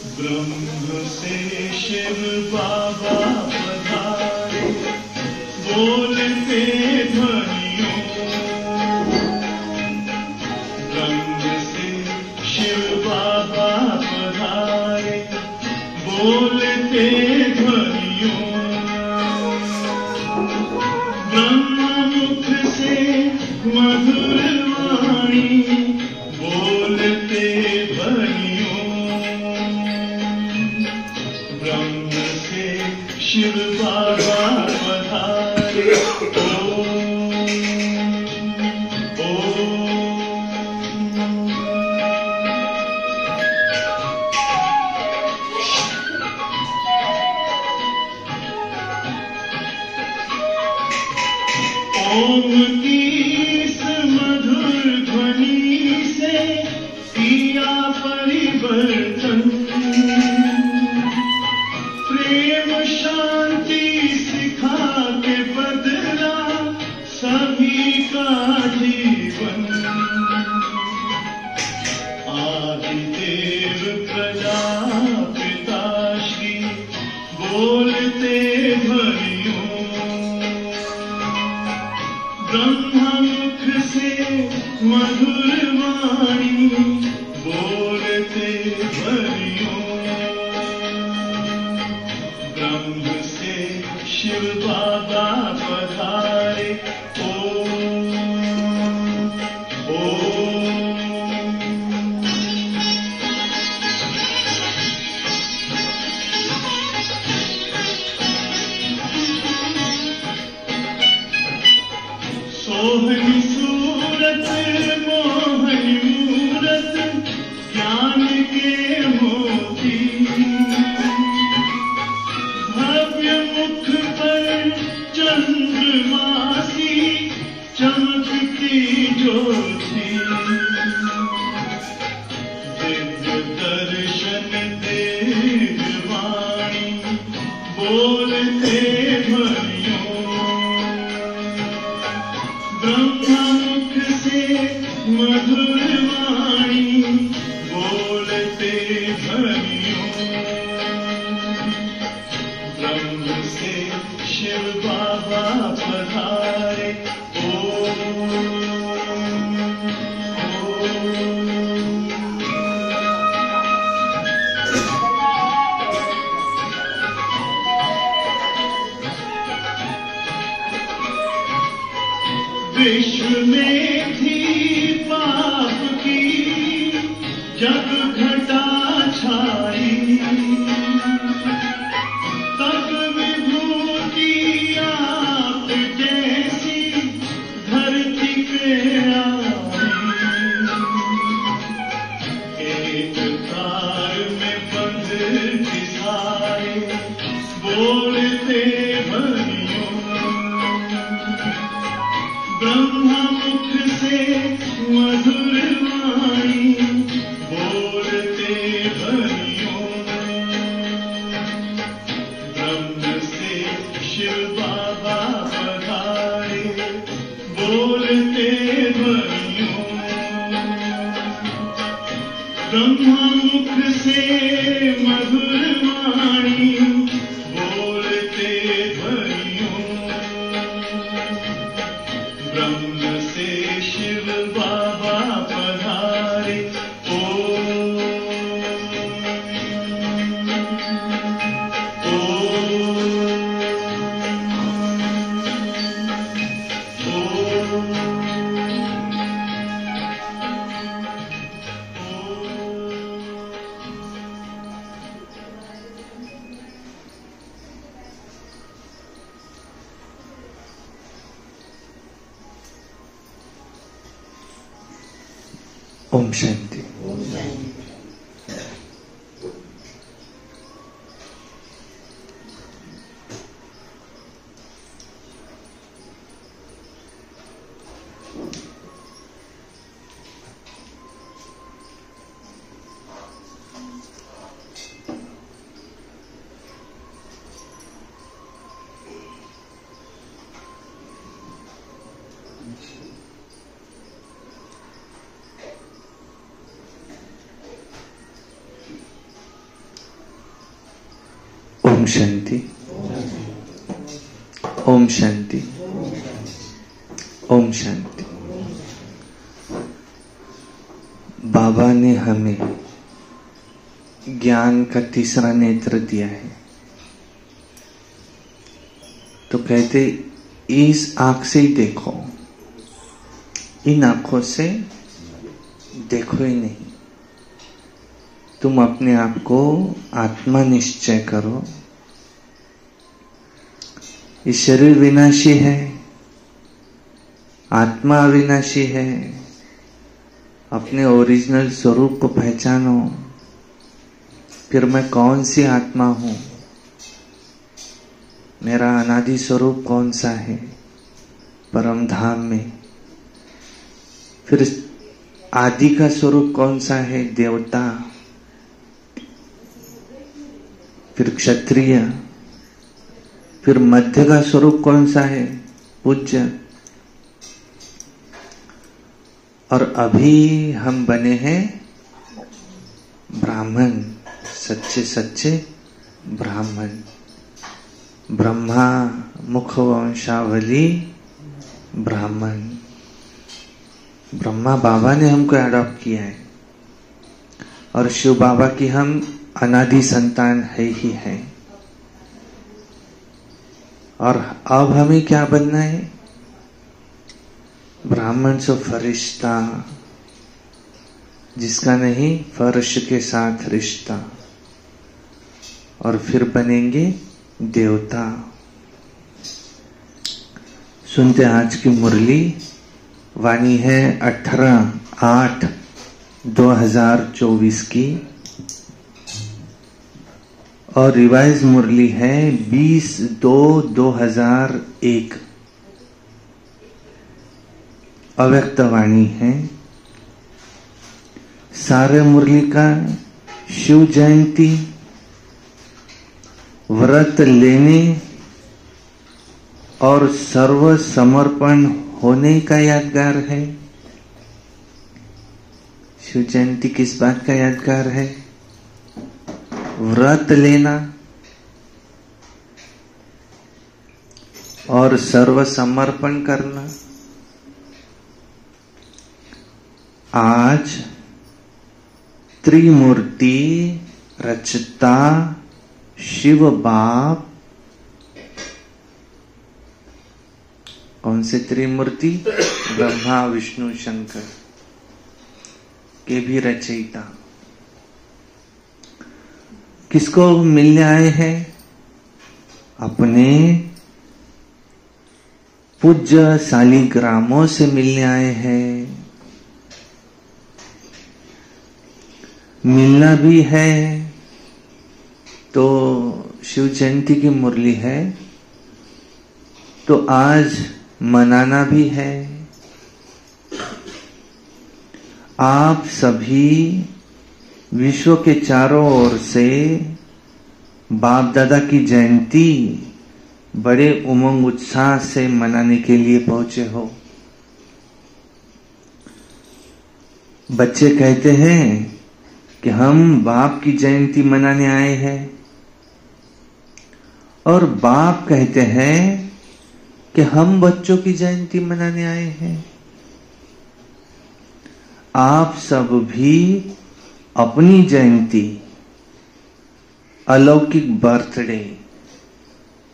ब्रह्म से शिव बाबा पधारे, बोलते ध्वनियों। ब्रह्म से शिव बाबा पधारे, बोलते ध्वनियों। ब्रह्म मुख से मधुर वाणी, बोलते ध्वनियों। ब्रह्म से शिव बाबा पधारे, ओम की इस मधुर ध्वनि से किया परिवर्तन। प्रेम शांति सिखा के बदला सभी का जीवन। आदिदेव प्रजापिता श्री बोलते ध्वनियों। ब्रह्ममुख से मधुर वाणी, बोलते ध्वनियों। ब्रह्म से शिव बाबा पधारे, ओम ओम। सोहनी सूरत मोहनी मूरत, ज्ञान के मोती। भव्य मुख पर चंद्रमासी, चमकती ज्योति। दिव्य दर्शन देव वाणी, बोलते ध्वनियों। ब्रह्ममुख से मधुर वाणी, बोलते ध्वनियों। ब्रह्म से शिव बाबा पधारे, ओम ओम। विश्व में थी पाप की जब घटा छाई, तब विभूति आप जैसी धरती पे आई। एक तार में बंध के सारे, बोलते ध्वनियों। ब्रह्ममुख से मधुर वाणी, बोलते ध्वनियों। ब्रह्म से शिव बाबा पधारे, बोलते ध्वनियों। ब्रह्ममुख से मधुर वाणी, बोलते ध्वनियों। ब्रह्म से शिव बाबा पधारे, ओम ओम शांति। ओम शांति, ओम शांति, ओम शांति। बाबा ने हमें ज्ञान का तीसरा नेत्र दिया है, तो कहते इस आंख से ही देखो, इन आंखों से देखो ही नहीं। तुम अपने आप को आत्मा निश्चय करो। ये शरीर विनाशी है, आत्मा अविनाशी है। अपने ओरिजिनल स्वरूप को पहचानो। फिर मैं कौन सी आत्मा हूं, मेरा अनादि स्वरूप कौन सा है परम धाम में। फिर आदि का स्वरूप कौन सा है, देवता। फिर क्षत्रिय। फिर मध्य का स्वरूप कौन सा है, पूज्य। और अभी हम बने हैं ब्राह्मण, सच्चे सच्चे ब्राह्मण। ब्रह्मा मुख वंशावली ब्राह्मण। ब्रह्मा बाबा ने हमको अडॉप्ट किया है और शिव बाबा की हम अनादि संतान है ही है। और अब हमें क्या बनना है, ब्राह्मण से फरिश्ता, जिसका नहीं फर्श के साथ रिश्ता। और फिर बनेंगे देवता। सुनते आज की मुरली। वाणी है 18/8/2024 की और रिवाइज मुरली है 20/2/2001। अव्यक्त वाणी है। सारे मुरली का शिव जयंती, व्रत लेने और सर्व समर्पण होने का यादगार है। शिव जयंती किस बात का यादगार है, व्रत लेना और सर्व समर्पण करना। आज त्रिमूर्ति रचता शिव बाप। कौन से त्रिमूर्ति, ब्रह्मा विष्णु शंकर के भी रचयिता, किसको मिलने आए हैं, अपने पूज्य शालिग्रामों से मिलने आए हैं। मिलना भी है तो शिव जयंती की मुरली है, तो आज मनाना भी है। आप सभी विश्व के चारों ओर से बाप दादा की जयंती बड़े उमंग उत्साह से मनाने के लिए पहुंचे हो। बच्चे कहते हैं कि हम बाप की जयंती मनाने आए हैं, और बाप कहते हैं कि हम बच्चों की जयंती मनाने आए हैं। आप सब भी अपनी जयंती, अलौकिक बर्थडे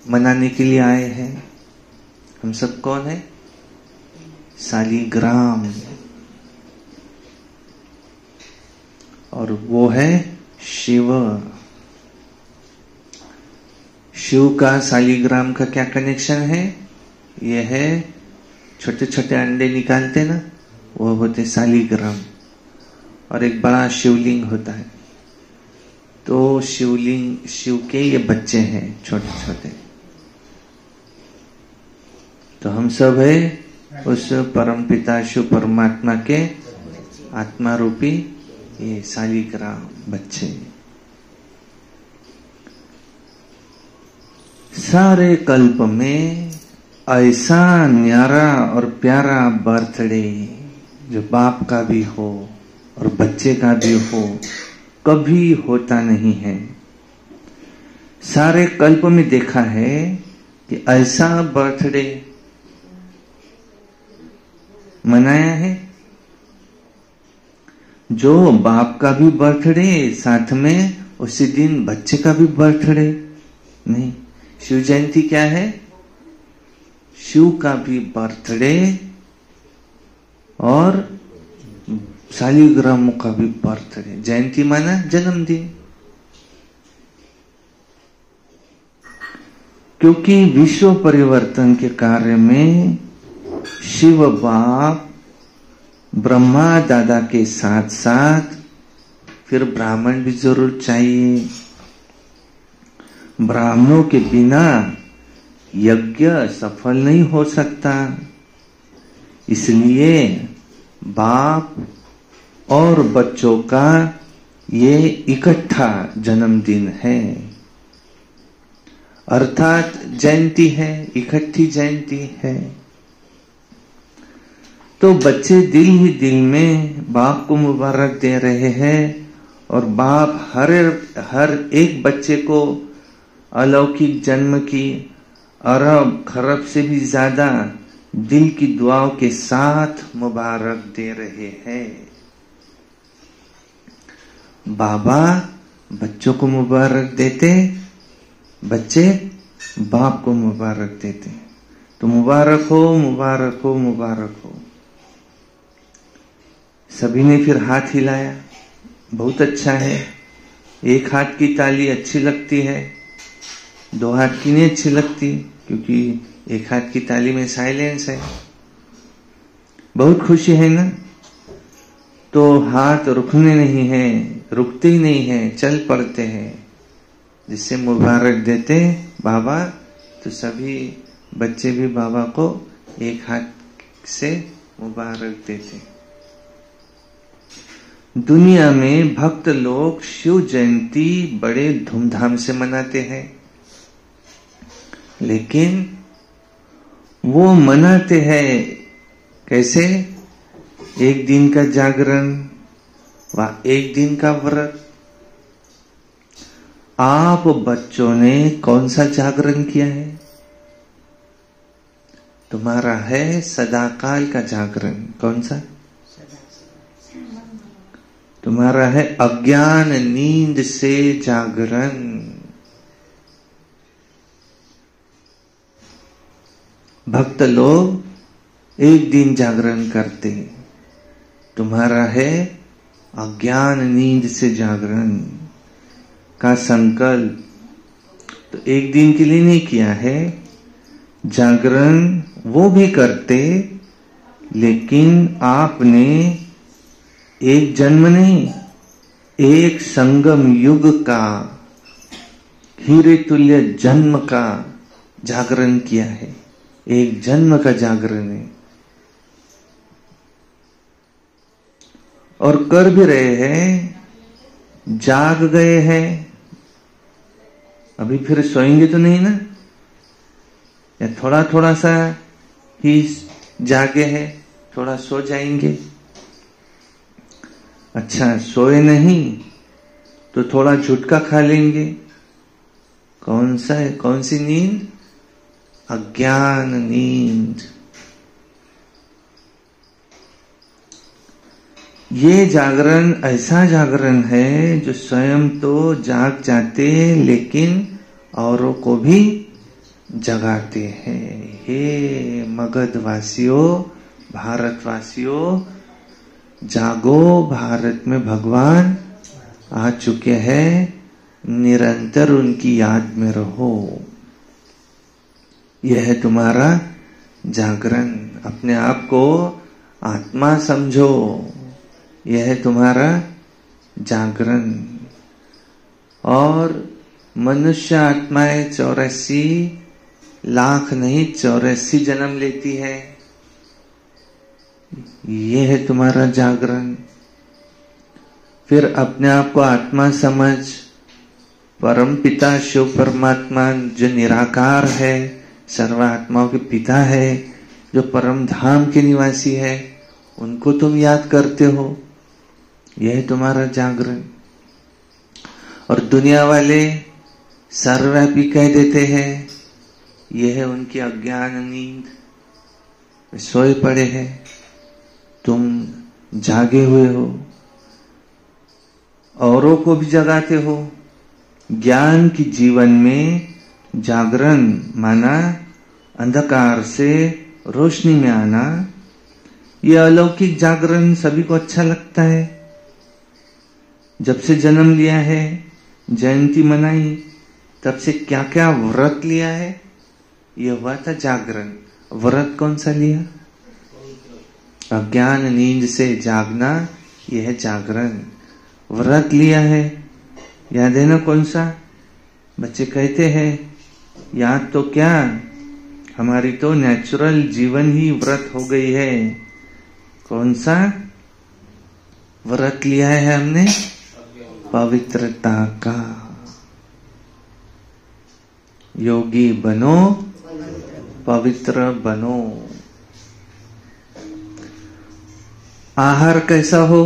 मनाने के लिए आए हैं। हम सब कौन है, शालिग्राम। और वो है शिव। शिव का शालिग्राम का क्या कनेक्शन है, ये है छोटे छोटे अंडे निकालते ना, वो होते शालिग्राम। और एक बड़ा शिवलिंग होता है, तो शिवलिंग, शिव के ये बच्चे हैं छोटे छोटे। तो हम सब है उस परम पिता शिव परमात्मा के आत्मा रूपी ये शालिग्राम बच्चे। सारे कल्प में ऐसा न्यारा और प्यारा बर्थडे जो बाप का भी हो और बच्चे का भी हो, कभी होता नहीं है। सारे कल्प में देखा है कि ऐसा बर्थडे मनाया है जो बाप का भी बर्थडे साथ में उसी दिन बच्चे का भी बर्थडे नहीं। शिव जयंती क्या है? शिव का भी बर्थडे और शालिग्राम का भी बर्थडे। जयंती माना जन्मदिन। क्योंकि विश्व परिवर्तन के कार्य में शिव बाप ब्रह्मा दादा के साथ साथ फिर ब्राह्मण भी जरूर चाहिए। ब्राह्मणों के बिना यज्ञ सफल नहीं हो सकता। इसलिए बाप और बच्चों का ये इकट्ठा जन्मदिन है, अर्थात जयंती है, इकट्ठी जयंती है। तो बच्चे दिल ही दिल में बाप को मुबारक दे रहे हैं और बाप हर एक बच्चे को अलौकिक जन्म की अरब खरब से भी ज्यादा दिल की दुआओं के साथ मुबारक दे रहे हैं। बाबा बच्चों को मुबारक देते, बच्चे बाप को मुबारक देते। तो मुबारक हो, मुबारक हो, मुबारक हो। सभी ने फिर हाथ हिलाया, बहुत अच्छा है। एक हाथ की ताली अच्छी लगती है, दो हाथ की नहीं अच्छी लगती, क्योंकि एक हाथ की ताली में साइलेंस है। बहुत खुशी है ना, तो हाथ रुकने नहीं है, रुकते ही नहीं है, चल पड़ते हैं। जिससे मुबारक देते बाबा, तो सभी बच्चे भी बाबा को एक हाथ से मुबारक देते। दुनिया में भक्त लोग शिव जयंती बड़े धूमधाम से मनाते हैं, लेकिन वो मनाते हैं कैसे? एक दिन का जागरण व एक दिन का व्रत। आप बच्चों ने कौन सा जागरण किया है? तुम्हारा है सदाकाल का जागरण। कौन सा? तुम्हारा है अज्ञान नींद से जागरण। भक्त लोग एक दिन जागरण करते हैं, तुम्हारा है अज्ञान नींद से जागरण का संकल्प। तो एक दिन के लिए नहीं किया है जागरण, वो भी करते, लेकिन आपने एक जन्म नहीं, एक संगम युग का हीरे तुल्य जन्म का जागरण किया है। एक जन्म का जागरण है और कर भी रहे हैं, जाग गए हैं। अभी फिर सोएंगे तो नहीं ना, या थोड़ा थोड़ा सा ही जागे हैं, थोड़ा सो जाएंगे। अच्छा, सोए नहीं तो थोड़ा झुटका खा लेंगे। कौन सा है? कौन सी नींद? अज्ञान नींद। ये जागरण ऐसा जागरण है जो स्वयं तो जाग जाते, लेकिन औरों को भी जगाते हैं। हे मगध वासियों, भारतवासियों, जागो, भारत में भगवान आ चुके हैं, निरंतर उनकी याद में रहो। यह है तुम्हारा जागरण। अपने आप को आत्मा समझो, यह है तुम्हारा जागरण। और मनुष्य आत्माएं 84 लाख नहीं 84 जन्म लेती है। ये है तुम्हारा जागरण। फिर अपने आप को आत्मा समझ, परम पिता शिव परमात्मा जो निराकार है, सर्व आत्माओं के पिता है, जो परम धाम के निवासी है, उनको तुम याद करते हो। यह है तुम्हारा जागरण। और दुनिया वाले सर्वव्यापी कह देते हैं। यह है उनकी अज्ञान नींद। वे सोए पड़े हैं, तुम जागे हुए हो, औरों को भी जगाते हो। ज्ञान की जीवन में जागरण माना अंधकार से रोशनी में आना। यह अलौकिक जागरण सभी को अच्छा लगता है। जब से जन्म लिया है, जयंती मनाई, तब से क्या क्या व्रत लिया है, यह हुआ था जागरण। व्रत कौन सा लिया? अज्ञान नींद से जागना, यह है जागरण। व्रत लिया है, याद है ना कौन सा? बच्चे कहते हैं याद तो क्या, हमारी तो नेचुरल जीवन ही व्रत हो गई है। कौन सा व्रत लिया है हमने? पवित्रता का। योगी बनो, पवित्र बनो। आहार कैसा हो?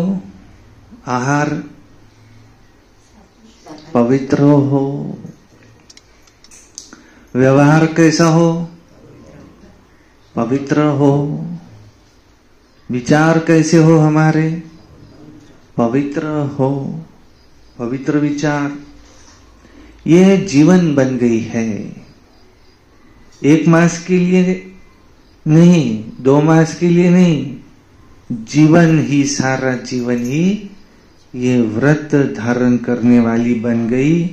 आहार पवित्र हो। व्यवहार कैसा हो? पवित्र हो। विचार कैसे हो हमारे? पवित्र हो। पवित्र विचार, यह जीवन बन गई है। 1 मास के लिए नहीं, 2 मास के लिए नहीं, जीवन ही, सारा जीवन ही ये व्रत धारण करने वाली बन गई,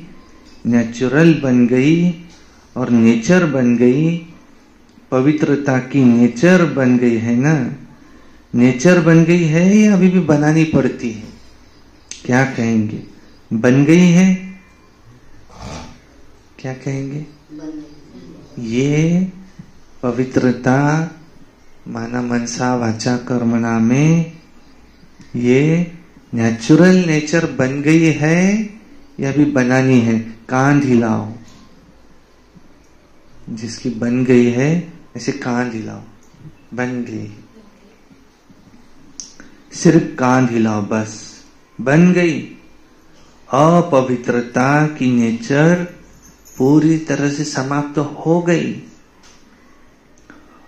नेचुरल बन गई और नेचर बन गई। पवित्रता की नेचर बन गई है ना? नेचर बन गई है या अभी भी बनानी पड़ती है? क्या कहेंगे? बन गई है? क्या कहेंगे? ये पवित्रता माना मनसा वाचा कर्मणा में ये नेचुरल नेचर बन गई है या भी बनानी है? कान हिलाओ। जिसकी बन गई है ऐसे कान हिलाओ। बन गई, सिर्फ कान हिलाओ बस। बन गई। अपवित्रता की नेचर पूरी तरह से समाप्त हो गई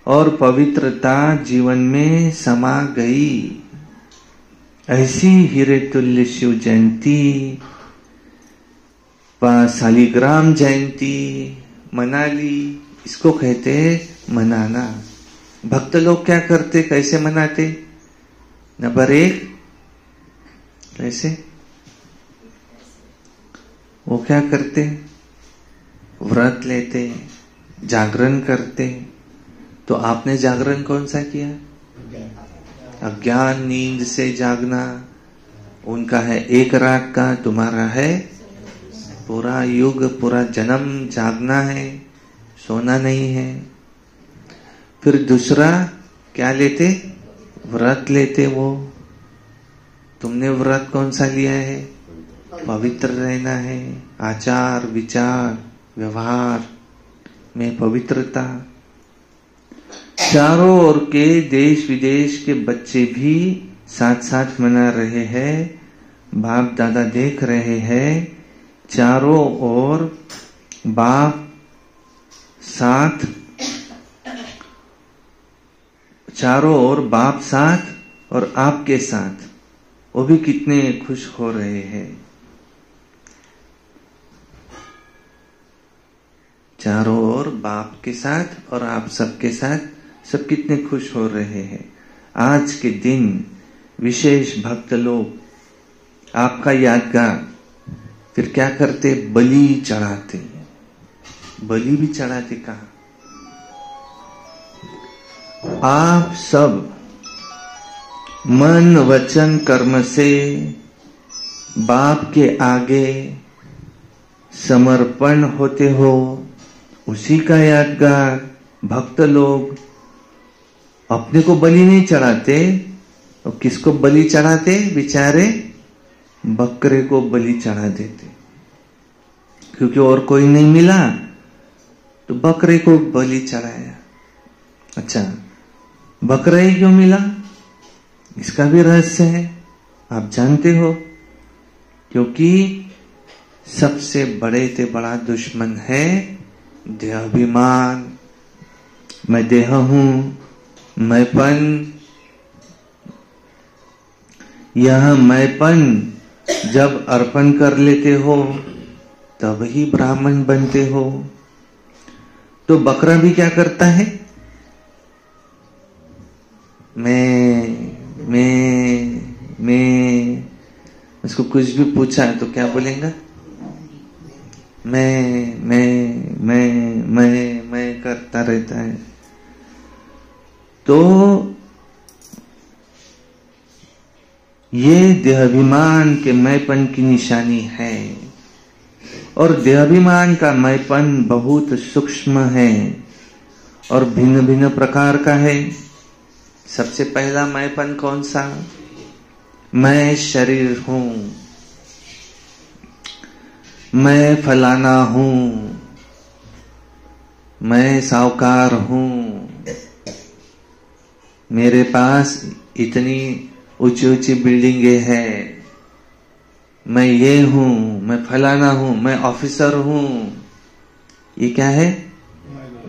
और पवित्रता जीवन में समा गई। ऐसी हीरे तुल्य शिव जयंती, शालिग्राम जयंती मना ली। इसको कहते मनाना। भक्त लोग क्या करते, कैसे मनाते? नंबर 1 कैसे? वो क्या करते? व्रत लेते, जागरण करते। तो आपने जागरण कौन सा किया? अज्ञान नींद से जागना। उनका है 1 रात का, तुम्हारा है पूरा युग, पूरा जन्म जागना है, सोना नहीं है। फिर दूसरा क्या लेते? व्रत लेते। वो तुमने व्रत कौन सा लिया है? पवित्र रहना है। आचार विचार व्यवहार में पवित्रता। चारों ओर के देश विदेश के बच्चे भी साथ साथ मना रहे हैं। बाप दादा देख रहे हैं। चारों ओर बाप साथ, चारों ओर बाप साथ और आपके साथ, वो भी कितने खुश हो रहे हैं। चारों ओर बाप के साथ और आप सबके साथ, सब कितने खुश हो रहे हैं। आज के दिन विशेष भक्त लोग आपका यादगार फिर क्या करते? बलि चढ़ाते। बलि भी चढ़ाते। कहा आप सब मन वचन कर्म से बाप के आगे समर्पण होते हो, उसी का यादगार। भक्त लोग अपने को बलि नहीं चढ़ाते, और किसको बलि चढ़ाते? बेचारे बकरे को बलि चढ़ा देते, क्योंकि और कोई नहीं मिला तो बकरे को बलि चढ़ाया। अच्छा, बकरा ही क्यों मिला? इसका भी रहस्य है, आप जानते हो। क्योंकि सबसे बड़े से बड़ा दुश्मन है देहाभिमान। मैं देह हूं, मैंपन। यह मैंपन जब अर्पण कर लेते हो तब ही ब्राह्मण बनते हो। तो बकरा भी क्या करता है? मैं उसको कुछ भी पूछा है तो क्या बोलेगा? मैं करता रहता है। तो ये देहाभिमान के मैंपन की निशानी है। और देहाभिमान का मैंपन बहुत सूक्ष्म है और भिन्न भिन्न प्रकार का है। सबसे पहला मैंपन कौन सा? मैं शरीर हूं, मैं फलाना हूं, मैं साहूकार हूं, मेरे पास इतनी ऊंची ऊंची बिल्डिंगें हैं, मैं ये हूं, मैं फलाना हूं, मैं ऑफिसर हूं। ये क्या है?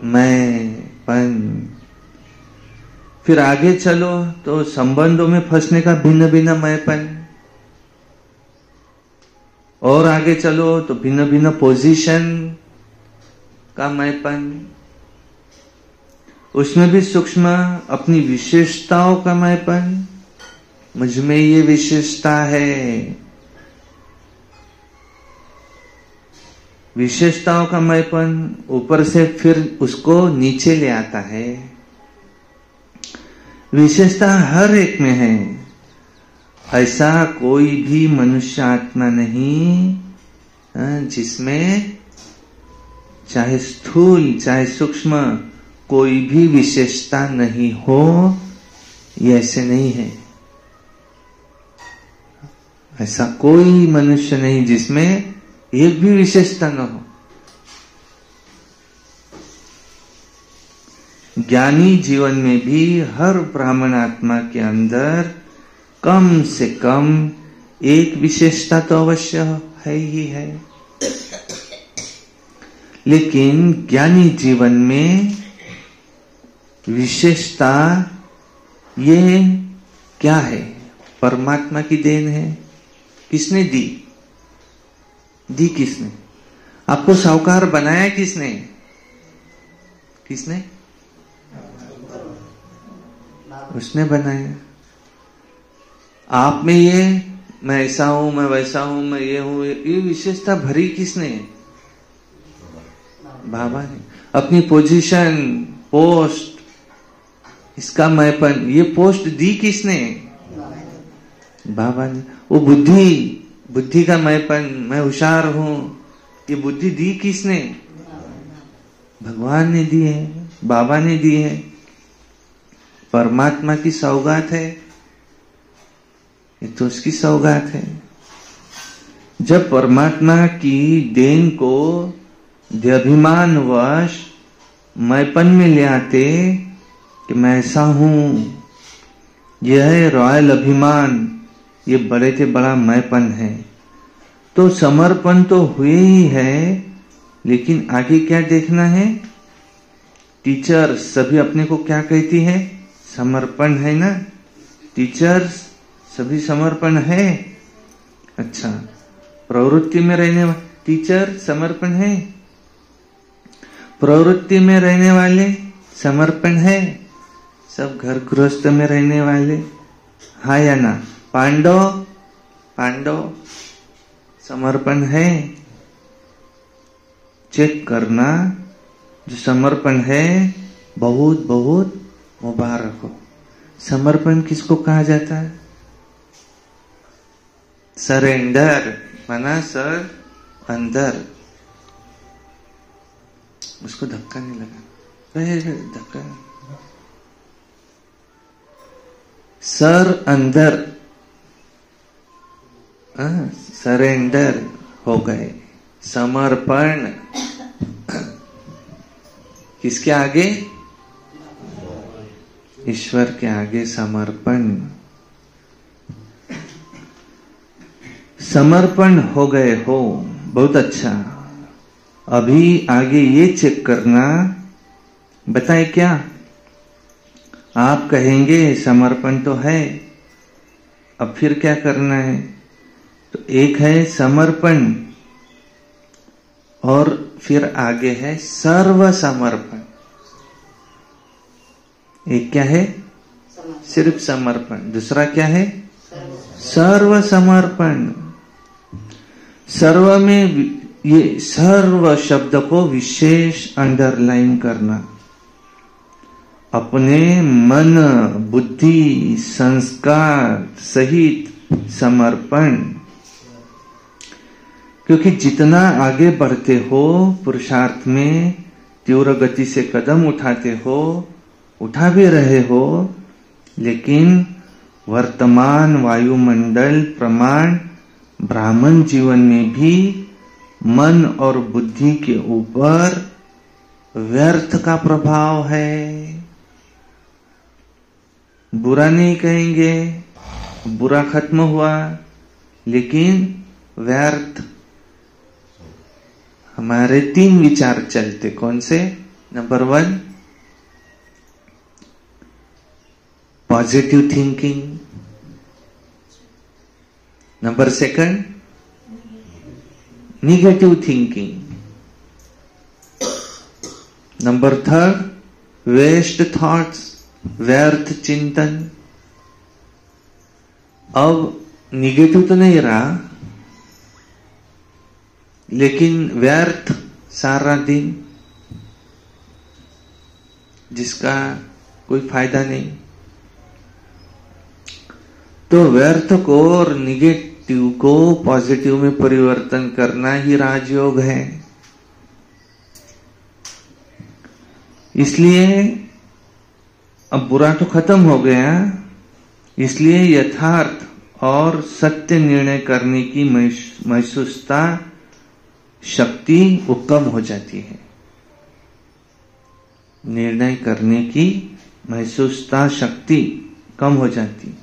मैंपन। फिर आगे चलो तो संबंधों में फंसने का भिन्न भिन्न मैंपन। और आगे चलो तो भिन्न भिन्न पोजीशन का मैंपन। उसमें भी सूक्ष्म अपनी विशेषताओं का मैंपन। मुझमें ये विशेषता है। विशेषताओं का मैंपन ऊपर से फिर उसको नीचे ले आता है। विशेषता हर एक में है। ऐसा कोई भी मनुष्य आत्मा नहीं जिसमें चाहे स्थूल चाहे सूक्ष्म कोई भी विशेषता नहीं हो। ये ऐसे नहीं है। ऐसा कोई मनुष्य नहीं जिसमें एक भी विशेषता न हो। ज्ञानी जीवन में भी हर ब्राह्मण आत्मा के अंदर कम से कम एक विशेषता तो अवश्य है ही है। लेकिन ज्ञानी जीवन में विशेषता ये क्या है? परमात्मा की देन है। किसने दी? दी किसने? आपको साहूकार बनाया किसने? किसने? उसने बनाया। आप में ये मैं ऐसा हूं, मैं वैसा हूं, मैं ये हूं, ये विशेषता भरी किसने? बाबा ने। अपनी पोजीशन, पोस्ट, इसका मैंपन, ये पोस्ट दी किसने? बाबा ने। वो बुद्धि का मैंपन, मैं होशियार हूं, ये बुद्धि दी किसने? भगवान ने दी है, बाबा ने दी है। परमात्मा की सौगात है। ये तो उसकी सौगात है। जब परमात्मा की देन को देहाभिमानवश मैंपन में ले आते कि मैं ऐसा हूं, यह है रॉयल अभिमान, ये बड़े से बड़ा मैंपन है। तो समर्पण तो हुए ही है, लेकिन आगे क्या देखना है? टीचर सभी अपने को क्या कहती है? समर्पण है ना। टीचर्स सभी समर्पण है। अच्छा, प्रवृत्ति में रहने वाले टीचर समर्पण है। प्रवृत्ति में रहने वाले समर्पण है। सब घर गृहस्थ में रहने वाले, हाँ या ना? पांडव समर्पण है। चेक करना, जो समर्पण है बहुत बहुत मुबारक हो। समर्पण किसको कहा जाता है? सरेंडर, माना सर अंदर। उसको धक्का नहीं लगा, धक्का। सर अंदर, सरेंडर हो गए। समर्पण किसके आगे? ईश्वर के आगे समर्पण। समर्पण हो गए हो, बहुत अच्छा। अभी आगे ये चेक करना, बताए क्या आप कहेंगे समर्पण तो है, अब फिर क्या करना है? तो एक है समर्पण और फिर आगे है सर्व समर्पण। एक क्या है? सिर्फ समर्पण। दूसरा क्या है? सर्व समर्पण। सर्व में ये सर्व शब्द को विशेष अंडरलाइन करना। अपने मन, बुद्धि, संस्कार सहित समर्पण। क्योंकि जितना आगे बढ़ते हो पुरुषार्थ में, तीव्र गति से कदम उठाते हो, उठा भी रहे हो, लेकिन वर्तमान वायुमंडल प्रमाण ब्राह्मण जीवन में भी मन और बुद्धि के ऊपर व्यर्थ का प्रभाव है। बुरा नहीं कहेंगे, बुरा खत्म हुआ, लेकिन व्यर्थ। हमारे 3 विचार चलते, कौन से? Number 1 positive thinking, number 2 negative thinking, number 3 waste thoughts, व्यर्थ चिंतन। अब नेगेटिव तो नहीं रहा, लेकिन व्यर्थ सारा दिन, जिसका कोई फायदा नहीं। तो व्यर्थ को और निगेटिव को पॉजिटिव में परिवर्तन करना ही राजयोग है। इसलिए अब बुरा तो खत्म हो गया, इसलिए यथार्थ और सत्य निर्णय करने की महसूसता शक्ति वो कम हो जाती है। निर्णय करने की महसूसता शक्ति कम हो जाती,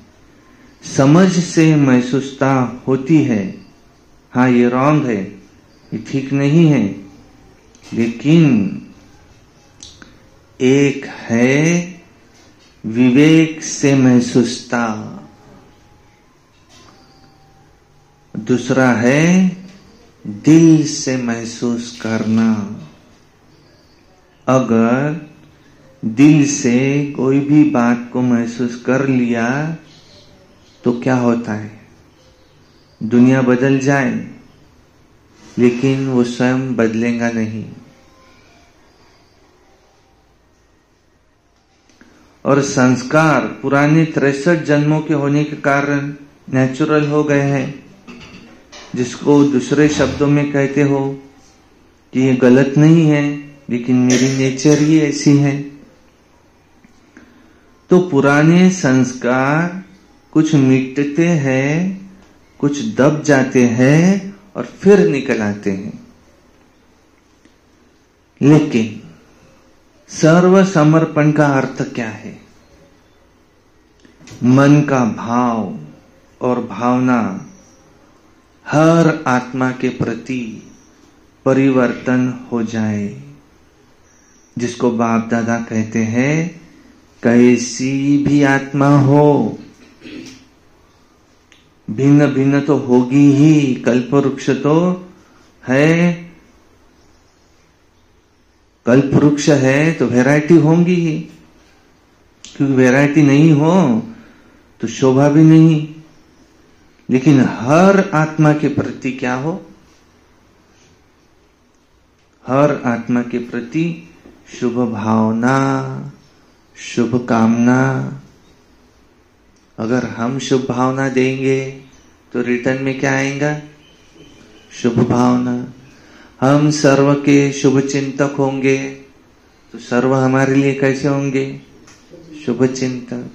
समझ से महसूसता होती है। हाँ, ये रॉन्ग है, ये ठीक नहीं है, लेकिन एक है विवेक से महसूसता, दूसरा है दिल से महसूस करना। अगर दिल से कोई भी बात को महसूस कर लिया तो क्या होता है? दुनिया बदल जाए, लेकिन वो स्वयं बदलेगा नहीं। और संस्कार पुराने 63 जन्मों के होने के कारण नेचुरल हो गए हैं, जिसको दूसरे शब्दों में कहते हो कि ये गलत नहीं है, लेकिन मेरी नेचर ही ऐसी है। तो पुराने संस्कार कुछ मिटते हैं, कुछ दब जाते हैं और फिर निकल आते हैं। लेकिन सर्व समर्पण का अर्थ क्या है? मन का भाव और भावना हर आत्मा के प्रति परिवर्तन हो जाए, जिसको बाप दादा कहते हैं कैसी भी आत्मा हो, भिन्न भिन्न तो होगी ही। कल्प वृक्ष तो है, कल्प वृक्ष है तो वैरायटी होंगी ही, क्योंकि वैरायटी नहीं हो तो शोभा भी नहीं। लेकिन हर आत्मा के प्रति क्या हो? हर आत्मा के प्रति शुभ भावना, शुभ कामना। अगर हम शुभ भावना देंगे तो रिटर्न में क्या आएगा? शुभ भावना। हम सर्व के शुभ चिंतक होंगे तो सर्व हमारे लिए कैसे होंगे? शुभ चिंतक।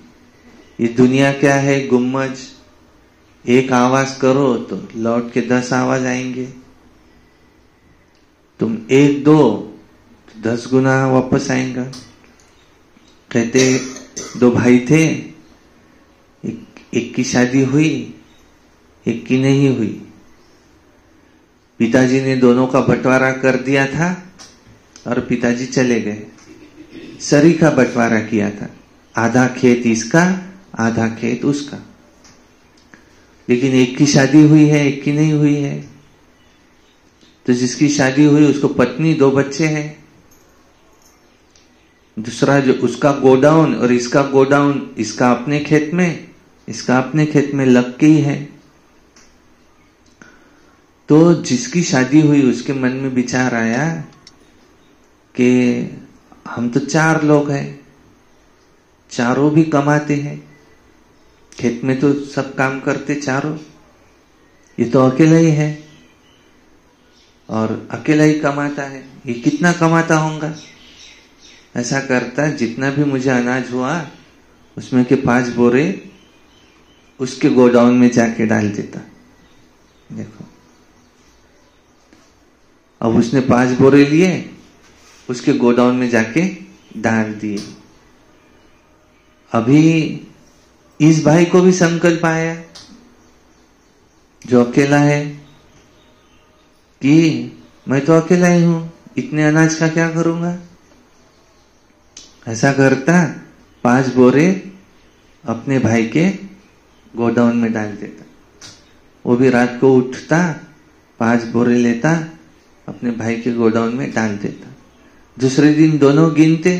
ये दुनिया क्या है? गुम्मज। एक आवाज करो तो लौट के 10 आवाज आएंगे, तुम 1 2 तो 10 गुना वापस आएगा। कहते 2 भाई थे, एक की शादी हुई, एक की नहीं हुई। पिताजी ने दोनों का बंटवारा कर दिया था और पिताजी चले गए। सरी का बंटवारा किया था, आधा खेत इसका आधा खेत उसका। लेकिन एक की शादी हुई है, एक की नहीं हुई है। तो जिसकी शादी हुई उसको पत्नी, 2 बच्चे हैं। दूसरा जो उसका गोडाउन और इसका गोडाउन, इसका अपने खेत में, इसका अपने खेत में लग के ही है। तो जिसकी शादी हुई उसके मन में विचार आया कि हम तो 4 लोग हैं, चारों भी कमाते हैं, खेत में तो सब काम करते चारों, ये तो अकेला ही है और अकेला ही कमाता है, ये कितना कमाता होगा। ऐसा करता, जितना भी मुझे अनाज हुआ उसमें के 5 बोरे उसके गोडाउन में जाके डाल देता। देखो, अब उसने 5 बोरे लिए, उसके गोडाउन में जाके डाल दिए। अभी इस भाई को भी संकल्प आया जो अकेला है कि मैं तो अकेला ही हूं, इतने अनाज का क्या करूंगा। ऐसा करता 5 बोरे अपने भाई के गोडाउन में डाल देता। वो भी रात को उठता, 5 बोरे लेता, अपने भाई के गोडाउन में डाल देता। दूसरे दिन दोनों गिनते,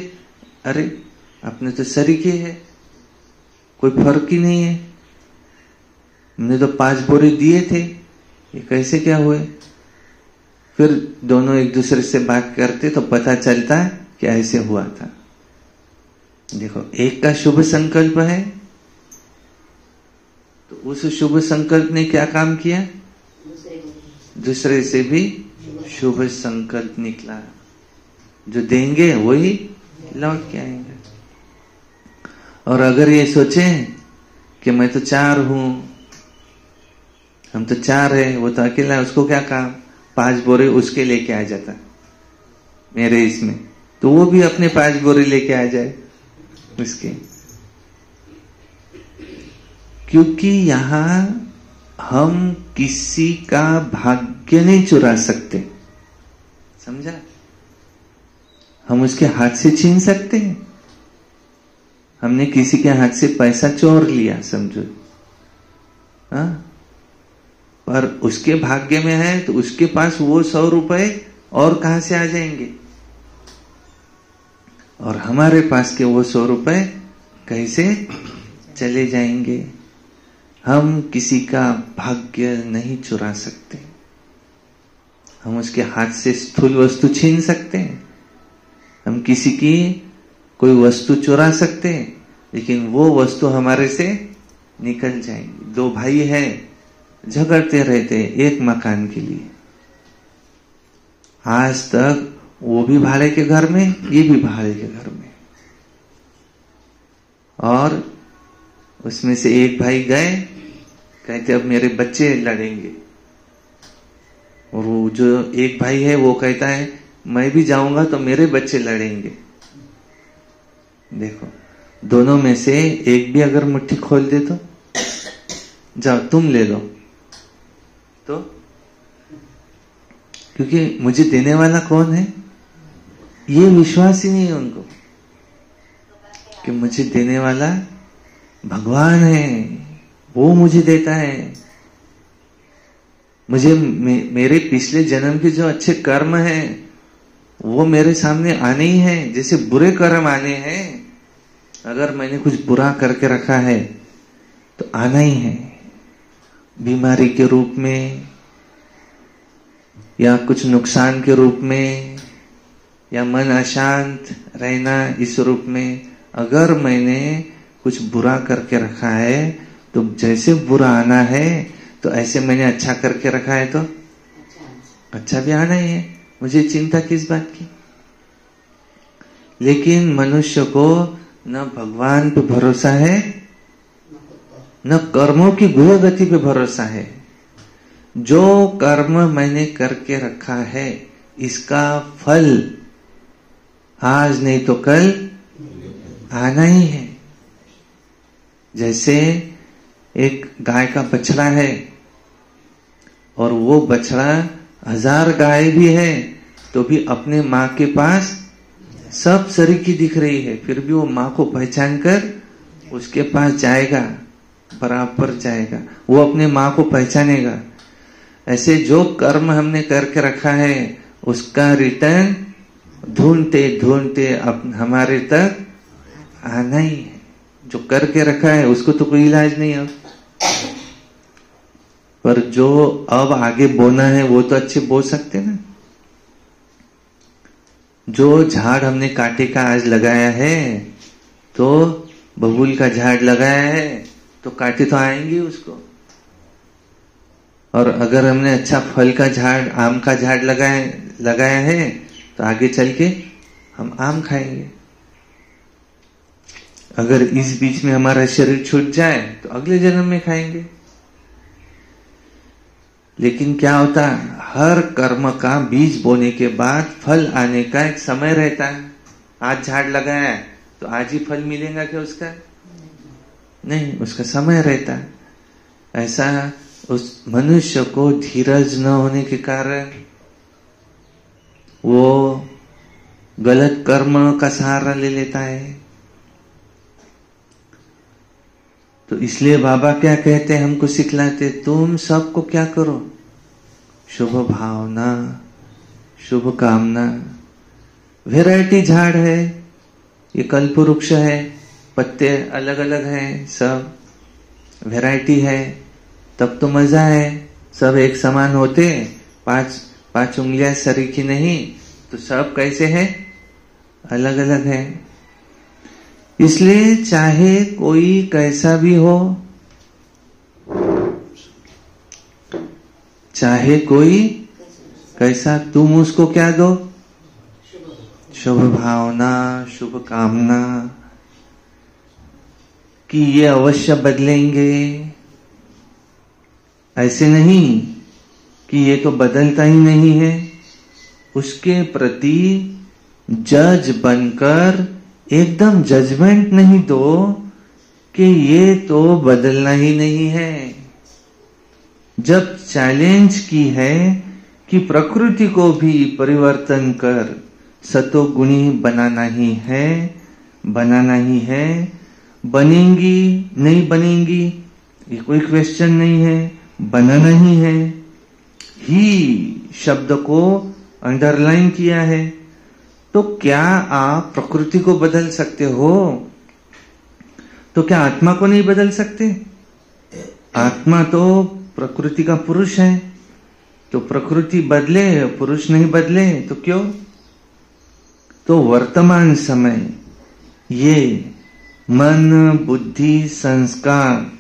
अरे अपने तो सरीके है, कोई फर्क ही नहीं है, हमने तो 5 बोरे दिए थे, ये कैसे क्या हुए। फिर दोनों एक दूसरे से बात करते तो पता चलता कि ऐसे हुआ था। देखो, एक का शुभ संकल्प है तो उस शुभ संकल्प ने क्या काम किया, दूसरे से भी शुभ संकल्प निकला। जो देंगे वही लौट के आएंगे। और अगर ये सोचें कि मैं तो 4 हूं, हम तो 4 है, वो तो अकेला है, उसको क्या काम, 5 बोरे उसके लेके आ जाता मेरे इसमें, तो वो भी अपने 5 बोरे लेके आ जाए उसके। क्योंकि यहां हम किसी का भाग्य नहीं चुरा सकते, समझा। हम उसके हाथ से छीन सकते हैं। हमने किसी के हाथ से पैसा चोर लिया समझो, हाँ, पर उसके भाग्य में है तो उसके पास वो 100 रुपए और कहां से आ जाएंगे, और हमारे पास के वो 100 रुपए कैसे चले जाएंगे। हम किसी का भाग्य नहीं चुरा सकते। हम उसके हाथ से स्थूल वस्तु छीन सकते हैं, हम किसी की कोई वस्तु चुरा सकते हैं, लेकिन वो वस्तु हमारे से निकल जाएंगी। 2 भाई हैं, झगड़ते रहते एक मकान के लिए, आज तक वो भी भाड़े के घर में, ये भी भाड़े के घर में, और उसमें से एक भाई गए, कहते अब मेरे बच्चे लड़ेंगे, और वो जो एक भाई है वो कहता है मैं भी जाऊंगा तो मेरे बच्चे लड़ेंगे। देखो, दोनों में से एक भी अगर मुट्ठी खोल दे तो जाओ तुम ले लो, तो क्योंकि मुझे देने वाला कौन है, ये विश्वास ही नहीं है उनको कि मुझे देने वाला भगवान है, वो मुझे देता है। मुझे मेरे पिछले जन्म के जो अच्छे कर्म हैं वो मेरे सामने आने ही हैं, जैसे बुरे कर्म आने हैं। अगर मैंने कुछ बुरा करके रखा है तो आना ही है, बीमारी के रूप में या कुछ नुकसान के रूप में या मन अशांत रहना इस रूप में। अगर मैंने कुछ बुरा करके रखा है तो जैसे बुरा आना है, तो ऐसे मैंने अच्छा करके रखा है तो अच्छा भी आना ही है। मुझे चिंता किस बात की। लेकिन मनुष्य को न भगवान पे भरोसा है, न कर्मों की गुह गति पे भरोसा है। जो कर्म मैंने करके रखा है इसका फल आज नहीं तो कल आना ही है। जैसे एक गाय का बछड़ा है और वो बछड़ा 1000 गाय भी है तो भी अपने माँ के पास सब सरीकी दिख रही है, फिर भी वो माँ को पहचान कर उसके पास जाएगा, बराबर जाएगा, वो अपने माँ को पहचानेगा। ऐसे जो कर्म हमने करके रखा है उसका रिटर्न ढूंढते ढूंढते अब हमारे तक आना ही है। जो करके रखा है उसको तो कोई इलाज नहीं अब, पर जो अब आगे बोना है वो तो अच्छे बो सकते ना। जो झाड़ हमने कांटे का आज लगाया है, तो बबूल का झाड़ लगाया है तो कांटे तो आएंगे उसको। और अगर हमने अच्छा फल का झाड़, आम का झाड़ लगाया है तो आगे चल के हम आम खाएंगे। अगर इस बीच में हमारा शरीर छूट जाए तो अगले जन्म में खाएंगे। लेकिन क्या होता है, हर कर्म का बीज बोने के बाद फल आने का एक समय रहता है। आज झाड़ लगाया है तो आज ही फल मिलेगा क्या उसका? नहीं, उसका समय रहता है। ऐसा उस मनुष्य को धीरज न होने के कारण वो गलत कर्म का सहारा ले लेता है। तो इसलिए बाबा क्या कहते हैं, हमको सिखलाते, तुम सबको क्या करो, शुभ भावना, शुभ कामना। वैरायटी झाड़ है, ये कल्प वृक्ष है, पत्ते अलग अलग हैं, सब वैरायटी है, तब तो मजा है। सब एक समान होते, पांच उंगलियां सरीखी नहीं, तो सब कैसे है, अलग अलग है। इसलिए चाहे कोई कैसा भी हो, चाहे कोई कैसा, तुम उसको क्या दो, शुभ भावना, शुभ कामना कि ये अवश्य बदलेंगे। ऐसे नहीं कि ये तो बदलता ही नहीं है, उसके प्रति जज बनकर एकदम जजमेंट नहीं दो कि ये तो बदलना ही नहीं है। जब चैलेंज की है कि प्रकृति को भी परिवर्तन कर सतोगुणी बनाना ही है, बनाना ही है, बनेंगी नहीं बनेंगी ये कोई क्वेश्चन नहीं है, बनाना ही है ही शब्द को अंडरलाइन किया है। तो क्या आप प्रकृति को बदल सकते हो? तो क्या आत्मा को नहीं बदल सकते? आत्मा तो प्रकृति का पुरुष है, तो प्रकृति बदले पुरुष नहीं बदले तो क्यों? तो वर्तमान समय ये मन, बुद्धि, संस्कार,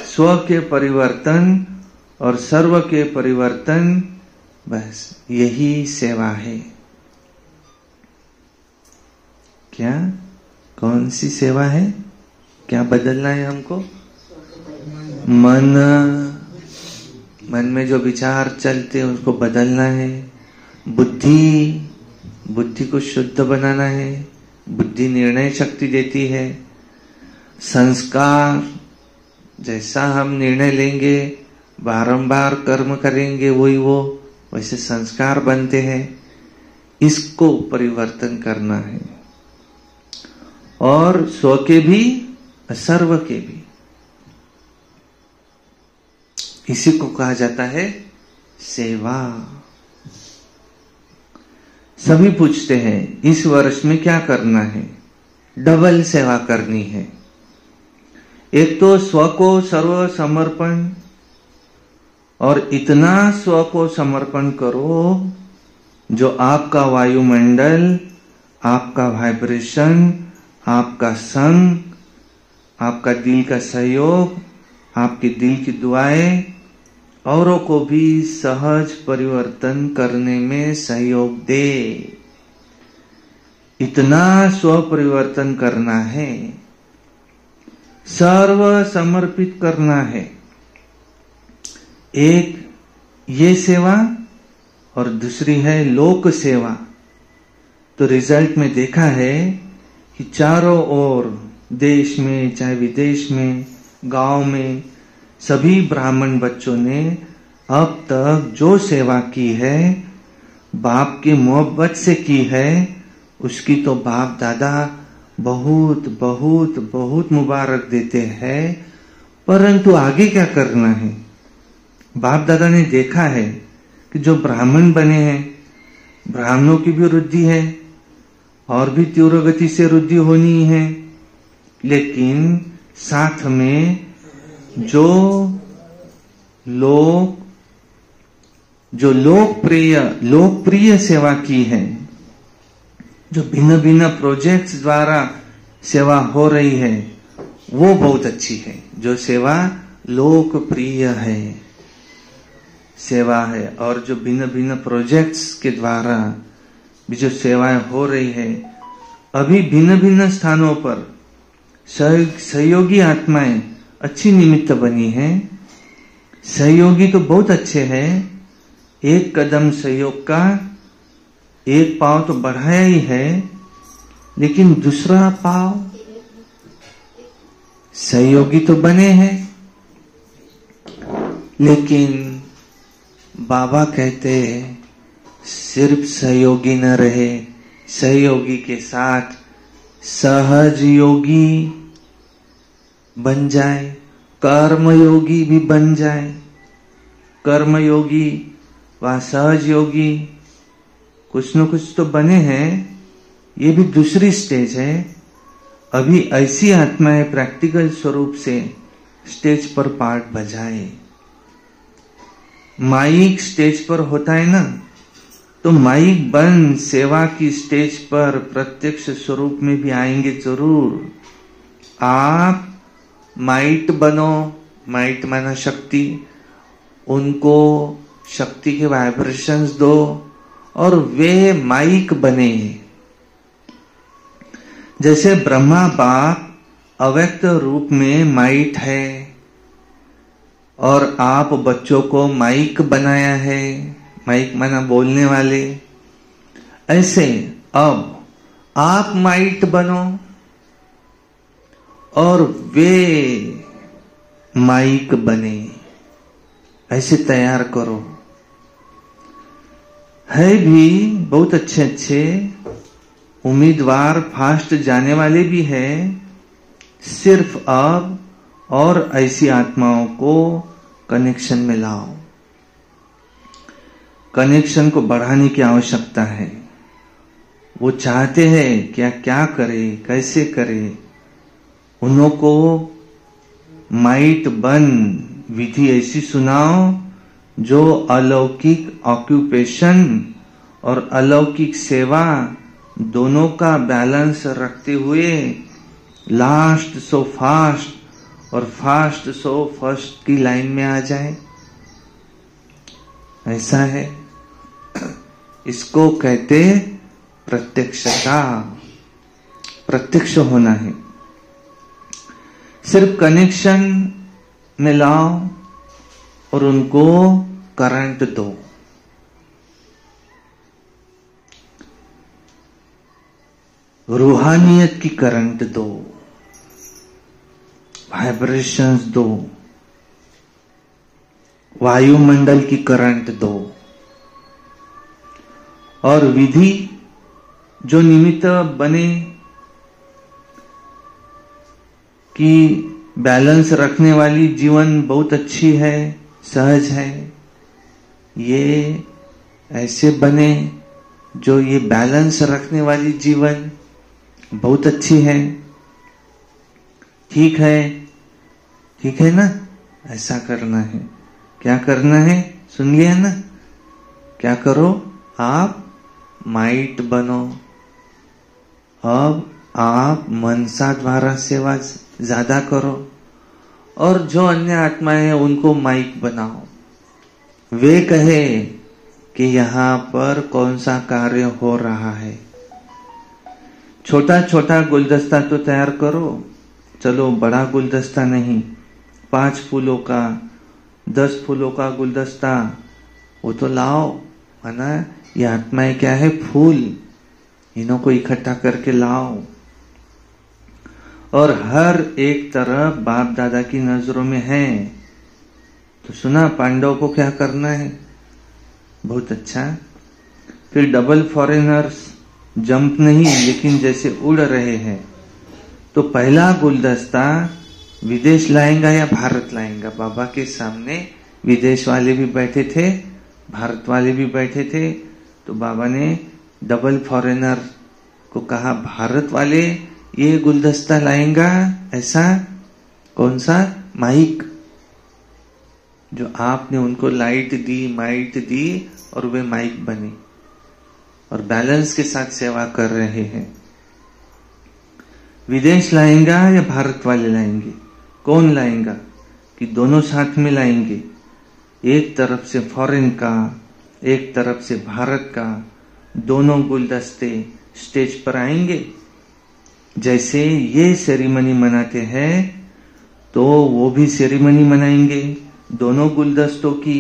स्व के परिवर्तन और सर्व के परिवर्तन, बस यही सेवा है। क्या, कौन सी सेवा है? क्या बदलना है हमको? मन में जो विचार चलते हैं उसको बदलना है। बुद्धि को शुद्ध बनाना है। बुद्धि निर्णय शक्ति देती है। संस्कार, जैसा हम निर्णय लेंगे, बारंबार कर्म करेंगे, वैसे संस्कार बनते हैं। इसको परिवर्तन करना है, और स्व के भी सर्व के भी। इसी को कहा जाता है सेवा। सभी पूछते हैं इस वर्ष में क्या करना है? डबल सेवा करनी है। एक तो स्व को सर्व समर्पण, और इतना स्व को समर्पण करो जो आपका वायुमंडल, आपका वाइब्रेशन, आपका संग, आपका दिल का सहयोग, आपके दिल की दुआएं औरों को भी सहज परिवर्तन करने में सहयोग दे। इतना स्व परिवर्तन करना है, सर्व समर्पित करना है। एक ये सेवा और दूसरी है लोक सेवा। तो रिजल्ट में देखा है कि चारों ओर, देश में चाहे विदेश में, गांव में, सभी ब्राह्मण बच्चों ने अब तक जो सेवा की है बाप की मोहब्बत से की है, उसकी तो बाप दादा बहुत बहुत बहुत मुबारक देते हैं। परंतु आगे क्या करना है? बाप दादा ने देखा है कि जो ब्राह्मण बने हैं, ब्राह्मणों की भी वृद्धि है और भी तीव्र गति से वृद्धि होनी है, लेकिन साथ में जो लोकप्रिय सेवा की है, जो भिन्न भिन्न प्रोजेक्ट्स द्वारा सेवा हो रही है, वो बहुत अच्छी है। जो सेवा लोकप्रिय है सेवा है, और जो भिन्न भिन्न प्रोजेक्ट्स के द्वारा भी जो सेवाएं हो रही है, अभी भिन्न भिन्न स्थानों पर सहयोगी आत्माएं अच्छी निमित्त बनी है। सहयोगी तो बहुत अच्छे हैं, एक कदम सहयोग का एक पांव तो बढ़ाया ही है, लेकिन दूसरा पांव सहयोगी तो बने हैं, लेकिन बाबा कहते सिर्फ सहयोगी न रहे, सहयोगी के साथ सहज योगी बन जाए, कर्मयोगी भी बन जाए। कर्मयोगी व सहज योगी कुछ न कुछ तो बने हैं, ये भी दूसरी स्टेज है। अभी ऐसी आत्माएं प्रैक्टिकल स्वरूप से स्टेज पर पार्ट बजाए। माइक स्टेज पर होता है ना, तो माइक बन सेवा की स्टेज पर प्रत्यक्ष स्वरूप में भी आएंगे जरूर। आप माइट बनो, माइट माना शक्ति, उनको शक्ति के वाइब्रेशंस दो और वे माइक बने। जैसे ब्रह्मा बाप अव्यक्त रूप में माइट है और आप बच्चों को माइक बनाया है, माइक माना बोलने वाले, ऐसे अब आप माइट बनो और वे माइक बने, ऐसे तैयार करो। है भी बहुत अच्छे अच्छे उम्मीदवार, फास्ट जाने वाले भी हैं। सिर्फ अब और ऐसी आत्माओं को कनेक्शन में लाओ। कनेक्शन को बढ़ाने की आवश्यकता है। वो चाहते हैं क्या क्या करे, कैसे करे, उन्हों को माइट बन विधि ऐसी सुनाओ जो अलौकिक ऑक्यूपेशन और अलौकिक सेवा दोनों का बैलेंस रखते हुए लास्ट सो फास्ट और फास्ट सो फर्स्ट की लाइन में आ जाए। ऐसा है, इसको कहते प्रत्यक्षता। प्रत्यक्ष होना है। सिर्फ कनेक्शन में लाओ और उनको करंट दो। रूहानियत की करंट दो, वाइब्रेशंस दो, वायुमंडल की करंट दो। और विधि जो निमित्त बने कि बैलेंस रखने वाली जीवन बहुत अच्छी है, सहज है, ये ऐसे बने जो ये बैलेंस रखने वाली जीवन बहुत अच्छी है। ठीक है ना, ऐसा करना है। क्या करना है सुन लिया ना? क्या करो? आप माइट बनो। अब आप मनसा द्वारा सेवा ज्यादा करो और जो अन्य आत्माएं हैं उनको माइक बनाओ। वे कहे कि यहाँ पर कौन सा कार्य हो रहा है। छोटा छोटा गुलदस्ता तो तैयार करो, चलो बड़ा गुलदस्ता नहीं, 5 फूलों का 10 फूलों का गुलदस्ता वो तो लाओ। माना ये आत्माएं क्या है? फूल, इन्हों को इकट्ठा करके लाओ। और हर एक तरफ बाप दादा की नजरों में है तो सुना पांडव को क्या करना है, बहुत अच्छा। फिर डबल फॉरेनर्स, जंप नहीं लेकिन जैसे उड़ रहे हैं। तो पहला गुलदस्ता विदेश लाएगा या भारत लाएगा? बाबा के सामने विदेश वाले भी बैठे थे, भारत वाले भी बैठे थे। तो बाबा ने डबल फॉरेनर को कहा, भारत वाले ये गुलदस्ता लाएगा। ऐसा कौन सा? माइक, जो आपने उनको लाइट दी, माइट दी और वे माइक बने और बैलेंस के साथ सेवा कर रहे हैं। विदेश लाएगा या भारत वाले लाएंगे? कौन लाएगा? कि दोनों साथ में लाएंगे, एक तरफ से फॉरेन का, एक तरफ से भारत का, दोनों गुलदस्ते स्टेज पर आएंगे। जैसे ये सेरेमनी मनाते हैं तो वो भी सेरेमनी मनाएंगे, दोनों गुलदस्तों की,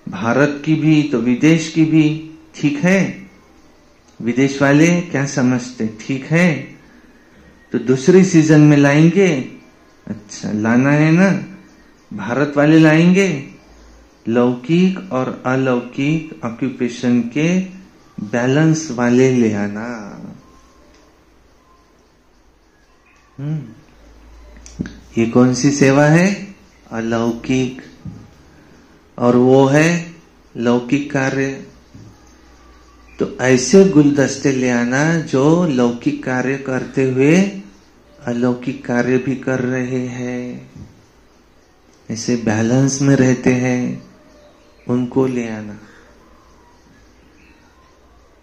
भारत की भी तो विदेश की भी। ठीक है? विदेश वाले क्या समझते? ठीक है, तो दूसरी सीजन में लाएंगे। अच्छा, लाना है ना, भारत वाले लाएंगे। लौकिक और अलौकिक ऑक्यूपेशन के बैलेंस वाले ले आना। ये कौन सी सेवा है? अलौकिक, और वो है लौकिक कार्य। तो ऐसे गुलदस्ते ले आना जो लौकिक कार्य करते हुए अलौकिक कार्य भी कर रहे हैं, ऐसे बैलेंस में रहते हैं, उनको ले आना।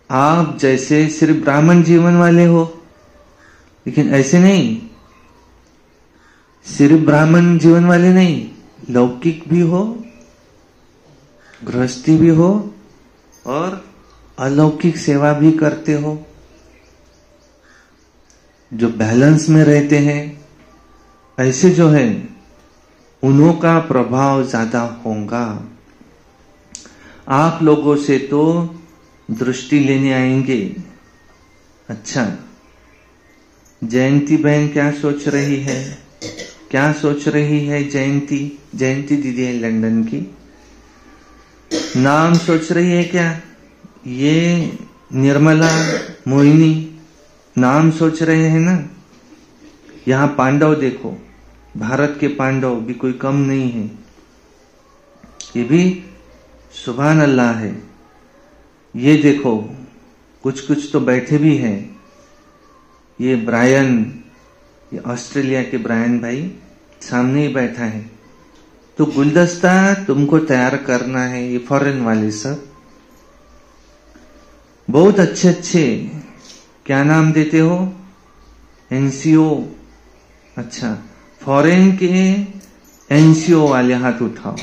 आप जैसे सिर्फ ब्राह्मण जीवन वाले हो, लेकिन ऐसे नहीं, सिर्फ ब्राह्मण जीवन वाले नहीं, लौकिक भी हो, गृहस्थी भी हो और अलौकिक सेवा भी करते हो। जो बैलेंस में रहते हैं, ऐसे जो है उन्हों का प्रभाव ज्यादा होगा। आप लोगों से तो दृष्टि लेने आएंगे। अच्छा, जयंती बहन क्या सोच रही है? क्या सोच रही है जयंती? जयंती दीदी है लंदन की। नाम सोच रही है क्या? ये निर्मला, मोहिनी, नाम सोच रहे हैं ना। यहां पांडव देखो, भारत के पांडव भी कोई कम नहीं है, ये भी सुभान अल्लाह है। ये देखो कुछ कुछ तो बैठे भी हैं। ये ब्रायन, ये ऑस्ट्रेलिया के ब्रायन भाई सामने ही बैठा है। तो गुलदस्ता तुमको तैयार करना है। ये फॉरेन वाले सब बहुत अच्छे अच्छे, क्या नाम देते हो? एनसीओ। अच्छा, फॉरेन के एनसीओ वाले हाथ उठाओ।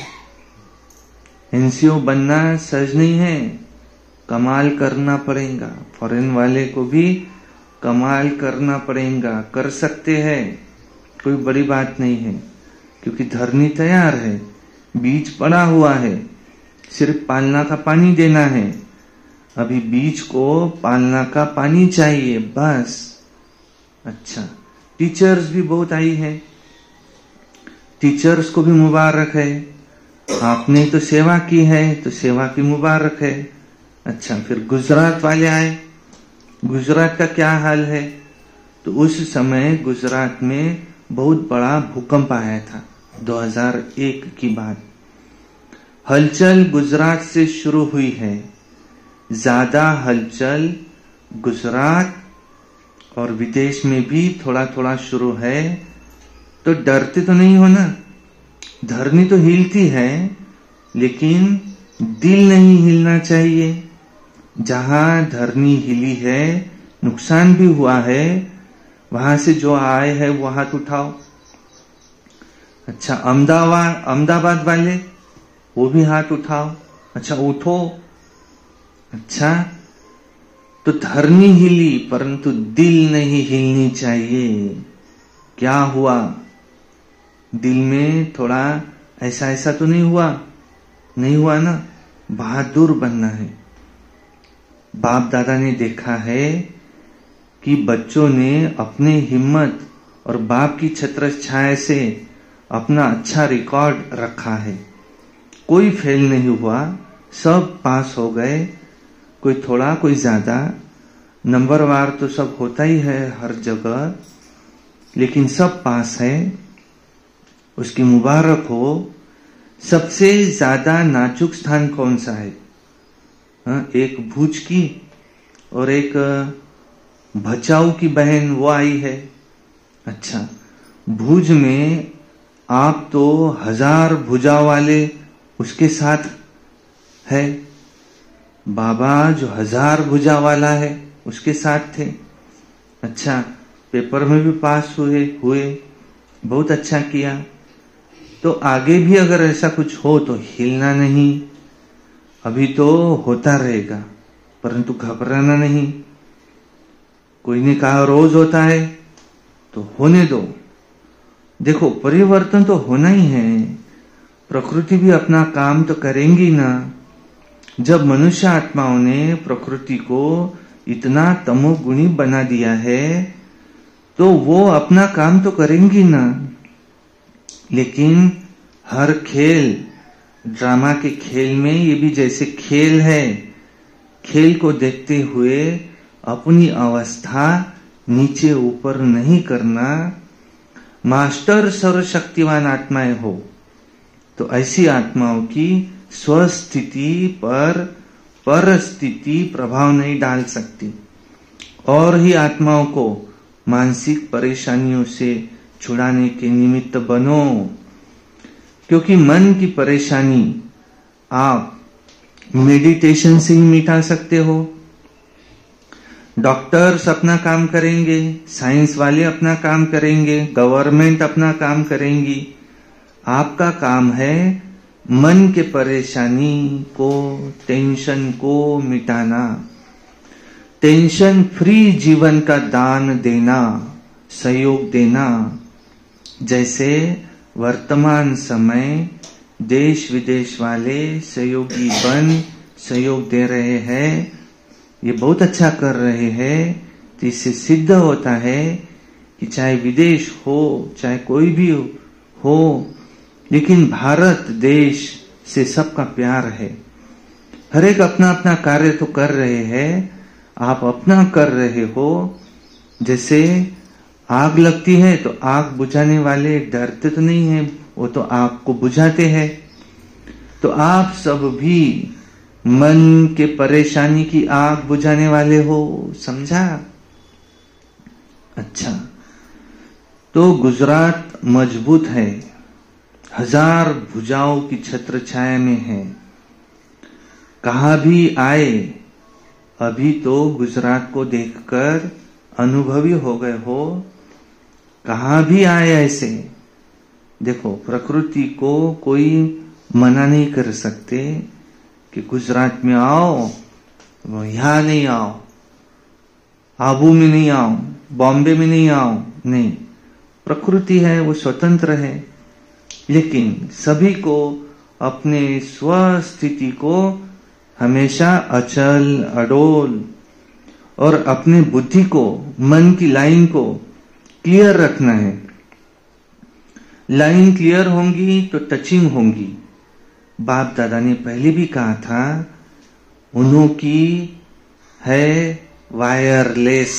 एनसीओ बनना सहज नहीं है, कमाल करना पड़ेगा। फॉरेन वाले को भी कमाल करना पड़ेगा। कर सकते हैं, कोई बड़ी बात नहीं है, क्योंकि धरनी तैयार है, बीज पड़ा हुआ है, सिर्फ पालना का पानी देना है। अभी बीज को पालना का पानी चाहिए, बस। अच्छा, टीचर्स भी बहुत आई है, टीचर्स को भी मुबारक है। आपने तो सेवा की है, तो सेवा की मुबारक है। अच्छा, फिर गुजरात वाले आए। गुजरात का क्या हाल है? तो उस समय गुजरात में बहुत बड़ा भूकंप आया था, 2001 की बात। हलचल गुजरात से शुरू हुई है। ज्यादा हलचल गुजरात और विदेश में भी थोड़ा थोड़ा शुरू है। तो डरते तो नहीं हो ना। धरनी तो हिलती है, लेकिन दिल नहीं हिलना चाहिए। जहां धरनी हिली है, नुकसान भी हुआ है, वहां से जो आए हैं वो हाथ उठाओ। अच्छा, अहमदाबाद वाले, वो भी हाथ उठाओ। अच्छा, उठो। अच्छा, तो धरनी हिली परंतु दिल नहीं हिलनी चाहिए। क्या हुआ? दिल में थोड़ा ऐसा ऐसा तो नहीं हुआ? नहीं हुआ ना। बहादुर बनना है। बाप दादा ने देखा है कि बच्चों ने अपने हिम्मत और बाप की छत्र छाया से अपना अच्छा रिकॉर्ड रखा है। कोई फेल नहीं हुआ, सब पास हो गए, कोई थोड़ा कोई ज्यादा, नंबरवार तो सब होता ही है हर जगह, लेकिन सब पास है, उसकी मुबारक हो। सबसे ज्यादा नाजुक स्थान कौन सा है? एक भुज की और एक भचाऊ की बहन वो आई है। अच्छा, भुज में आप तो 1000 भुजा वाले उसके साथ है, बाबा जो 1000 भुजा वाला है उसके साथ थे। अच्छा, पेपर में भी पास हुए, बहुत अच्छा किया। तो आगे भी अगर ऐसा कुछ हो तो हिलना नहीं, अभी तो होता रहेगा, परंतु घबराना नहीं। कोई ने कहा रोज होता है, तो होने दो। देखो, परिवर्तन तो होना ही है, प्रकृति भी अपना काम तो करेंगी ना। जब मनुष्य आत्माओं ने प्रकृति को इतना तमोगुणी बना दिया है, तो वो अपना काम तो करेंगी ना। लेकिन हर खेल, ड्रामा के खेल में ये भी जैसे खेल है, खेल को देखते हुए अपनी अवस्था नीचे ऊपर नहीं करना। मास्टर सर्वशक्तिवान आत्माएं हो तो ऐसी आत्माओं की स्वस्थिति पर परस्थिति प्रभाव नहीं डाल सकती, और ही आत्माओं को मानसिक परेशानियों से छुड़ाने के निमित्त बनो। क्योंकि मन की परेशानी आप मेडिटेशन से ही मिटा सकते हो। डॉक्टर्स अपना काम करेंगे, साइंस वाले अपना काम करेंगे, गवर्नमेंट अपना काम करेंगी। आपका काम है मन के परेशानी को, टेंशन को मिटाना, टेंशन फ्री जीवन का दान देना, सहयोग देना। जैसे वर्तमान समय देश विदेश वाले सहयोगी बन सहयोग दे रहे हैं, ये बहुत अच्छा कर रहे हैं, तो इससे सिद्ध होता है कि चाहे विदेश हो चाहे कोई भी हो, लेकिन भारत देश से सबका प्यार है। हर एक अपना अपना कार्य तो कर रहे हैं, आप अपना कर रहे हो। जैसे आग लगती है तो आग बुझाने वाले डरते तो नहीं है, वो तो आग को बुझाते हैं। तो आप सब भी मन के परेशानी की आग बुझाने वाले हो, समझा? अच्छा, तो गुजरात मजबूत है, 1000 भुजाओं की छत्र छाया में है। कहा भी आए, अभी तो गुजरात को देखकर अनुभवी हो गए हो, कहा भी आए ऐसे। देखो, प्रकृति को कोई मना नहीं कर सकते कि गुजरात में आओ, यहां नहीं आओ, आबू में नहीं आओ, बॉम्बे में नहीं आओ, नहीं। प्रकृति है, वो स्वतंत्र है, लेकिन सभी को अपने स्वस्थिति को हमेशा अचल अडोल और अपने बुद्धि को, मन की लाइन को क्लियर रखना है। लाइन क्लियर होंगी तो टचिंग होंगी। बाप दादा ने पहले भी कहा था, उन्हों की है वायरलेस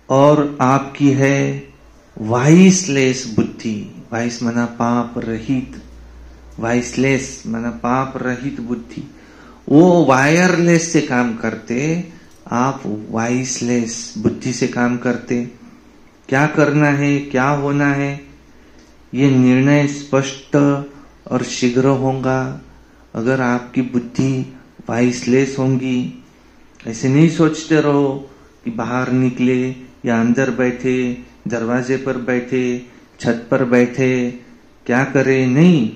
और आपकी है वाइसलेस बुद्धि। वाइस माना पाप रहित, वाइसलेस माना पाप रहित बुद्धि। वो वायरलेस से काम करते, आप वाइसलेस बुद्धि से काम करते। क्या करना है, क्या होना है, ये निर्णय स्पष्ट और शीघ्र होगा अगर आपकी बुद्धि वाइसलेस होंगी। ऐसे नहीं सोचते रहो कि बाहर निकले या अंदर बैठे, दरवाजे पर बैठे, छत पर बैठे, क्या करें, नहीं।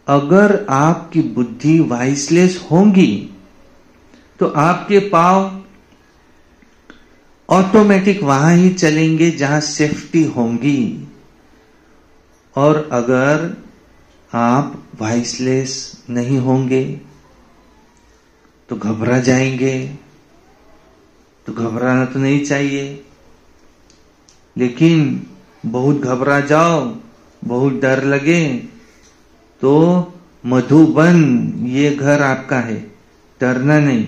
अगर आपकी बुद्धि वाइसलेस होंगी तो आपके पांव ऑटोमेटिक वहां ही चलेंगे जहां सेफ्टी होंगी। और अगर आप वाइसलेस नहीं होंगे तो घबरा जाएंगे। तो घबराना तो नहीं चाहिए, लेकिन बहुत घबरा जाओ, बहुत डर लगे तो मधुबन ये घर आपका है, डरना नहीं।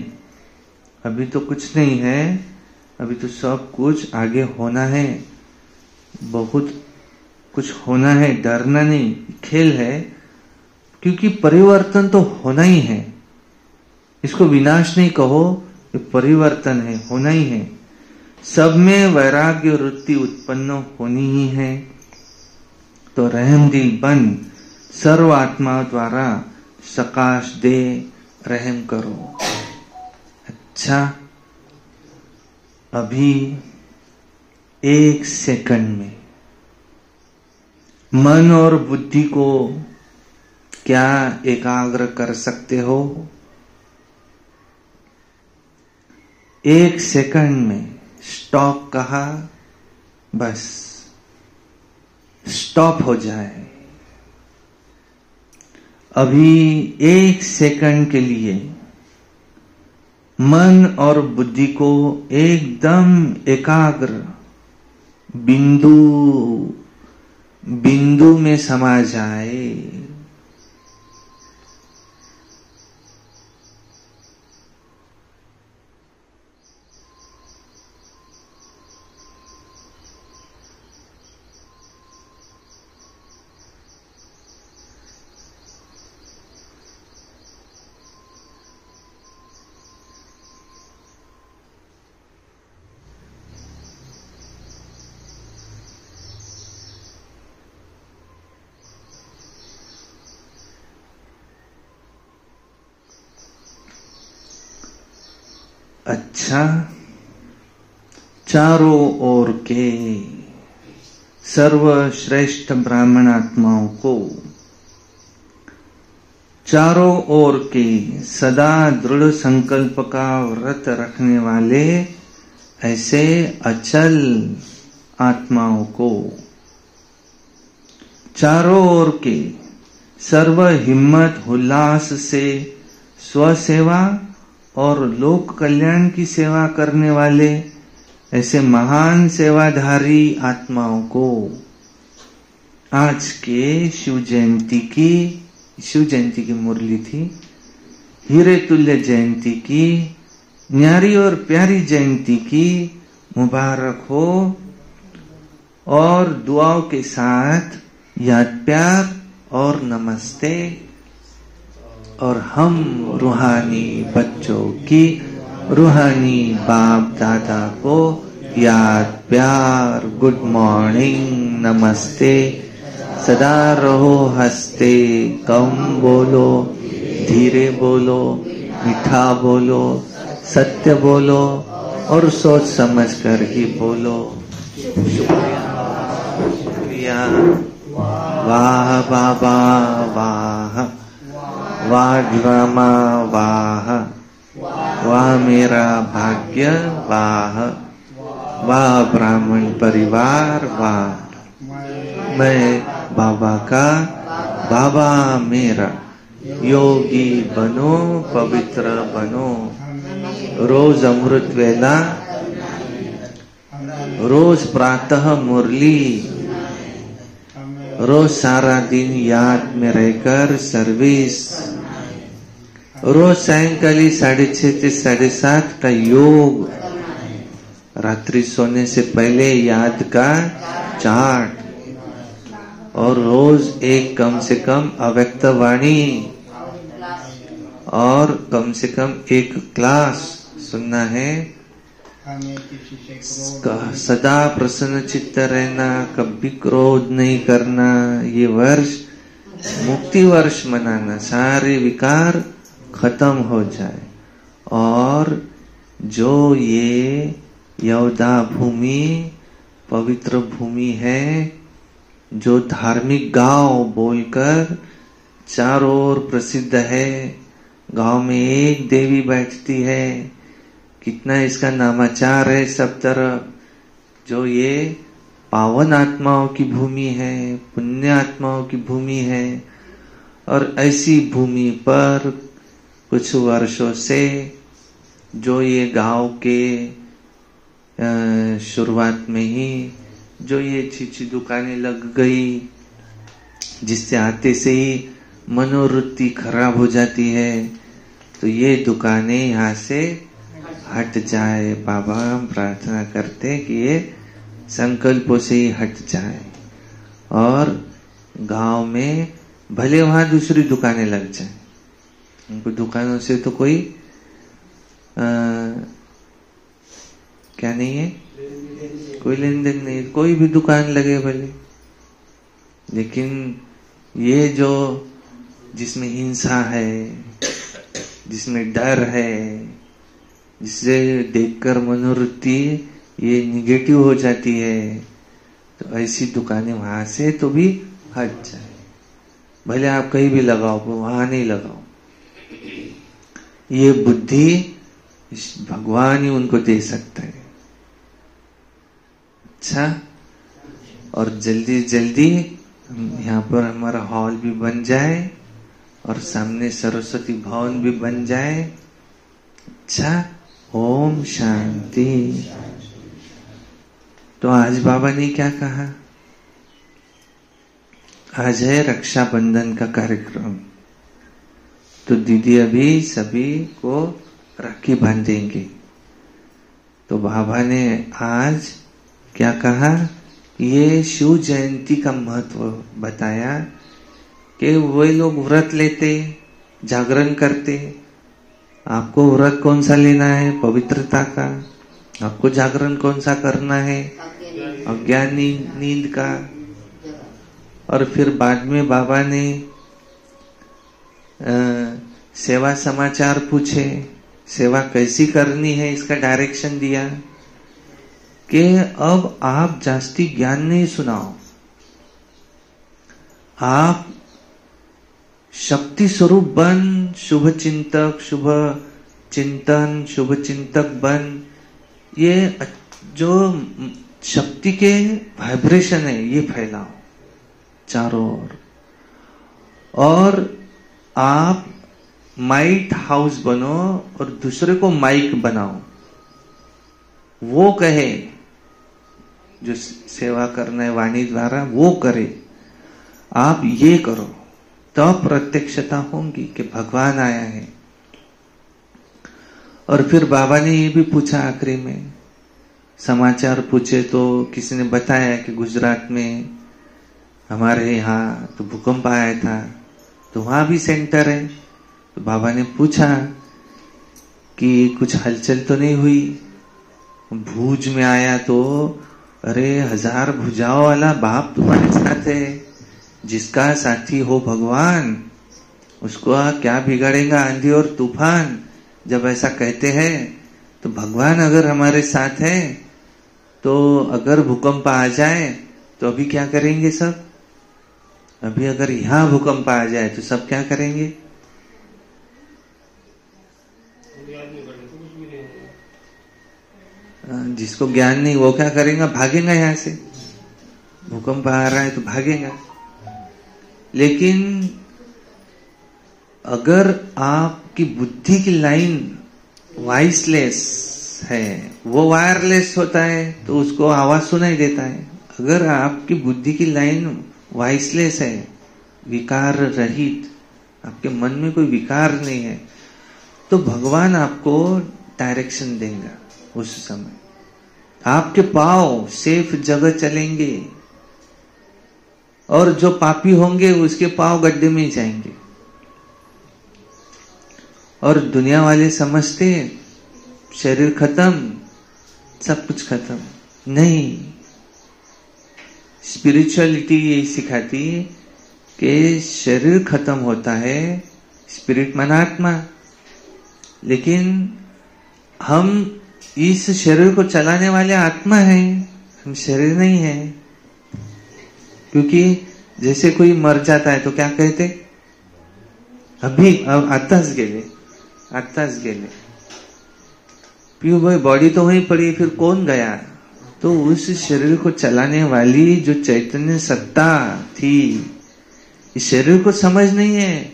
अभी तो कुछ नहीं है, अभी तो सब कुछ आगे होना है, बहुत कुछ होना है, डरना नहीं, खेल है। क्योंकि परिवर्तन तो होना ही है, इसको विनाश नहीं कहो, ये परिवर्तन है, होना ही है। सब में वैराग्य वृत्ति उत्पन्न होनी ही है। तो रहम दिल बन, सर्व आत्मा द्वारा सकाश दे, रहम करो। अच्छा, अभी 1 सेकंड में मन और बुद्धि को क्या एकाग्र कर सकते हो? 1 सेकंड में स्टॉप कहा, बस स्टॉप हो जाए। अभी 1 सेकंड के लिए मन और बुद्धि को एकदम एकाग्र बिंदु में समा जाए। अच्छा, चारों ओर के सर्वश्रेष्ठ ब्राह्मण आत्माओं को, चारों ओर के सदा दृढ़ संकल्प का व्रत रखने वाले ऐसे अचल आत्माओं को, चारों ओर के सर्व हिम्मत उल्लास से स्वसेवा और लोक कल्याण की सेवा करने वाले ऐसे महान सेवाधारी आत्माओं को आज के शिव जयंती की मुरली थी, हीरे तुल्य जयंती की, न्यारी और प्यारी जयंती की मुबारक हो। और दुआओं के साथ याद प्यार और नमस्ते। और हम रूहानी बच्चों की रूहानी बाप दादा को याद प्यार, गुड मॉर्निंग, नमस्ते। सदा रहो हंसते, कम बोलो, धीरे बोलो, मीठा बोलो, सत्य बोलो और सोच समझ कर ही बोलो। शुक्रिया। वाह बाबा वाह, वाह ड्रामा वाह, वाह मेरा भाग्य वाह, वाह ब्राह्मण परिवार वाह। मैं बाबा का, बाबा मेरा। योगी बनो, पवित्र बनो। रोज अमृत वेला, रोज प्रातः मुरली, रोज सारा दिन याद में रहकर सर्विस, रोज सायंकाली 6:30 से 7:30 का योग, रात्रि सोने से पहले याद का चार्ट, और रोज एक कम से कम अव्यक्त वाणी और कम से कम एक क्लास सुनना है। सदा प्रसन्न चित्त रहना, कभी क्रोध नहीं करना। ये वर्ष मुक्ति वर्ष मनाना, सारे विकार खत्म हो जाए। और जो ये यौदा भूमि पवित्र भूमि है, जो धार्मिक गांव बोलकर चारों ओर प्रसिद्ध है, गांव में एक देवी बैठती है, कितना इसका नामाचार है सब तरफ। जो ये पावन आत्माओं की भूमि है, पुण्य आत्माओं की भूमि है। और ऐसी भूमि पर कुछ वर्षों से जो ये गांव के शुरुआत में ही जो ये अच्छी दुकानें लग गई, जिससे आते से ही मनोवृत्ति खराब हो जाती है, तो ये दुकानें यहाँ से हट जाए। बाबा हम प्रार्थना करते हैं कि ये संकल्पों से ही हट जाए, और गांव में भले वहां दूसरी दुकानें लग जाए, उनको दुकानों से तो कोई क्या नहीं है, कोई लेन देन नहीं, कोई भी दुकान लगे भले, लेकिन ये जो जिसमें हिंसा है, जिसमें डर है, जिसे देखकर मनोवृत्ति ये निगेटिव हो जाती है, तो ऐसी दुकानें वहां से तो भी हट जाए। भले आप कहीं भी लगाओ, वहां नहीं लगाओ। ये बुद्धि भगवान ही उनको दे सकता है। अच्छा, और जल्दी जल्दी यहाँ पर हमारा हॉल भी बन जाए और सामने सरस्वती भवन भी बन जाए। अच्छा, ओम शांति। तो आज बाबा ने क्या कहा? आज है रक्षाबंधन का कार्यक्रम, तो दीदी अभी सभी को राखी बांधेंगे। तो बाबा ने आज क्या कहा? ये शिव जयंती का महत्व बताया कि वे लोग व्रत लेते, जागरण करते। आपको व्रत कौन सा लेना है? पवित्रता का। आपको जागरण कौन सा करना है? अज्ञान नींद का। और फिर बाद में बाबा ने सेवा समाचार पूछे, सेवा कैसी करनी है इसका डायरेक्शन दिया कि अब आप जास्ती ज्ञान नहीं सुनाओ, आप शक्ति स्वरूप बन, शुभ चिंतक, शुभ चिंतन, शुभ चिंतक बन। ये जो शक्ति के वाइब्रेशन है ये फैलाओ चारों ओर। और आप माइट हाउस बनो और दूसरे को माइक बनाओ। वो कहे, जो सेवा करना है वाणी द्वारा वो करे, आप ये करो, तब प्रत्यक्षता होगी कि भगवान आया है। और फिर बाबा ने ये भी पूछा, आखिरी में समाचार पूछे तो किसी ने बताया कि गुजरात में हमारे यहाँ तो भूकंप आया था, तो वहां भी सेंटर है। तो बाबा ने पूछा कि कुछ हलचल तो नहीं हुई? भूज में आया तो अरे 1000 भुजाओं वाला बाप तुम्हारे साथ है। जिसका साथी हो भगवान, उसको क्या बिगाड़ेगा आंधी और तूफान। जब ऐसा कहते हैं तो भगवान अगर हमारे साथ है तो अगर भूकंप आ जाए तो अभी क्या करेंगे सब? अभी अगर यहां भूकंप आ जाए तो सब क्या करेंगे? जिसको ज्ञान नहीं वो क्या करेगा? भागेगा यहां से। भूकंप आ रहा है तो भागेगा। लेकिन अगर आपकी बुद्धि की लाइन वॉइसलेस है, वो वायरलेस होता है तो उसको आवाज सुनाई देता है। अगर आपकी बुद्धि की लाइन वॉइसलेस है, विकार रहित, आपके मन में कोई विकार नहीं है, तो भगवान आपको डायरेक्शन देगा। उस समय आपके पांव सेफ जगह चलेंगे और जो पापी होंगे उसके पांव गड्ढे में ही जाएंगे। और दुनिया वाले समझते शरीर खत्म, सब कुछ खत्म। नहीं, स्पिरिचुअलिटी यही सिखाती है कि शरीर खत्म होता है, स्पिरिट माना आत्मा, लेकिन हम इस शरीर को चलाने वाले आत्मा है, हम शरीर नहीं है। क्योंकि जैसे कोई मर जाता है तो क्या कहते? अभी आत्ताच गेले, आत्ताच गेले। क्यों भाई, बॉडी तो वहीं पड़ी, फिर कौन गया? तो उस शरीर को चलाने वाली जो चैतन्य सत्ता थी, इस शरीर को समझ नहीं है,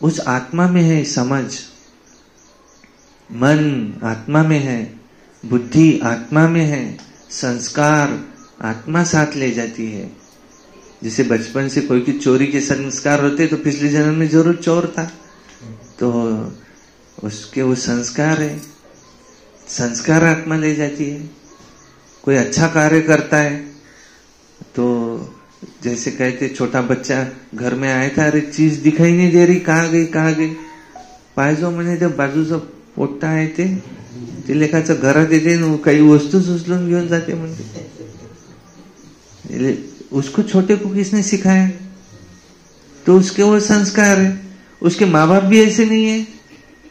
उस आत्मा में है समझ। मन आत्मा में है, बुद्धि आत्मा में है, संस्कार आत्मा साथ ले जाती है। जैसे बचपन से कोई की चोरी के संस्कार होते तो पिछले जन्म में जरूर चोर था, तो उसके वो संस्कार है, संस्कार आत्मा ले जाती है। कोई अच्छा कार्य करता है तो जैसे कहते छोटा बच्चा घर में आया था, अरे चीज दिखाई नहीं दे रही, कहाँ गई पाहिजो म्हणे त्या बाजूचं पोट्टा आहे ते लेखाचं घरात येते, काही वस्तू उचलून घेऊन जाते म्हणते। उसको छोटे को किसने सिखाया? तो उसके वो संस्कार है। उसके माँ बाप भी ऐसे नहीं है,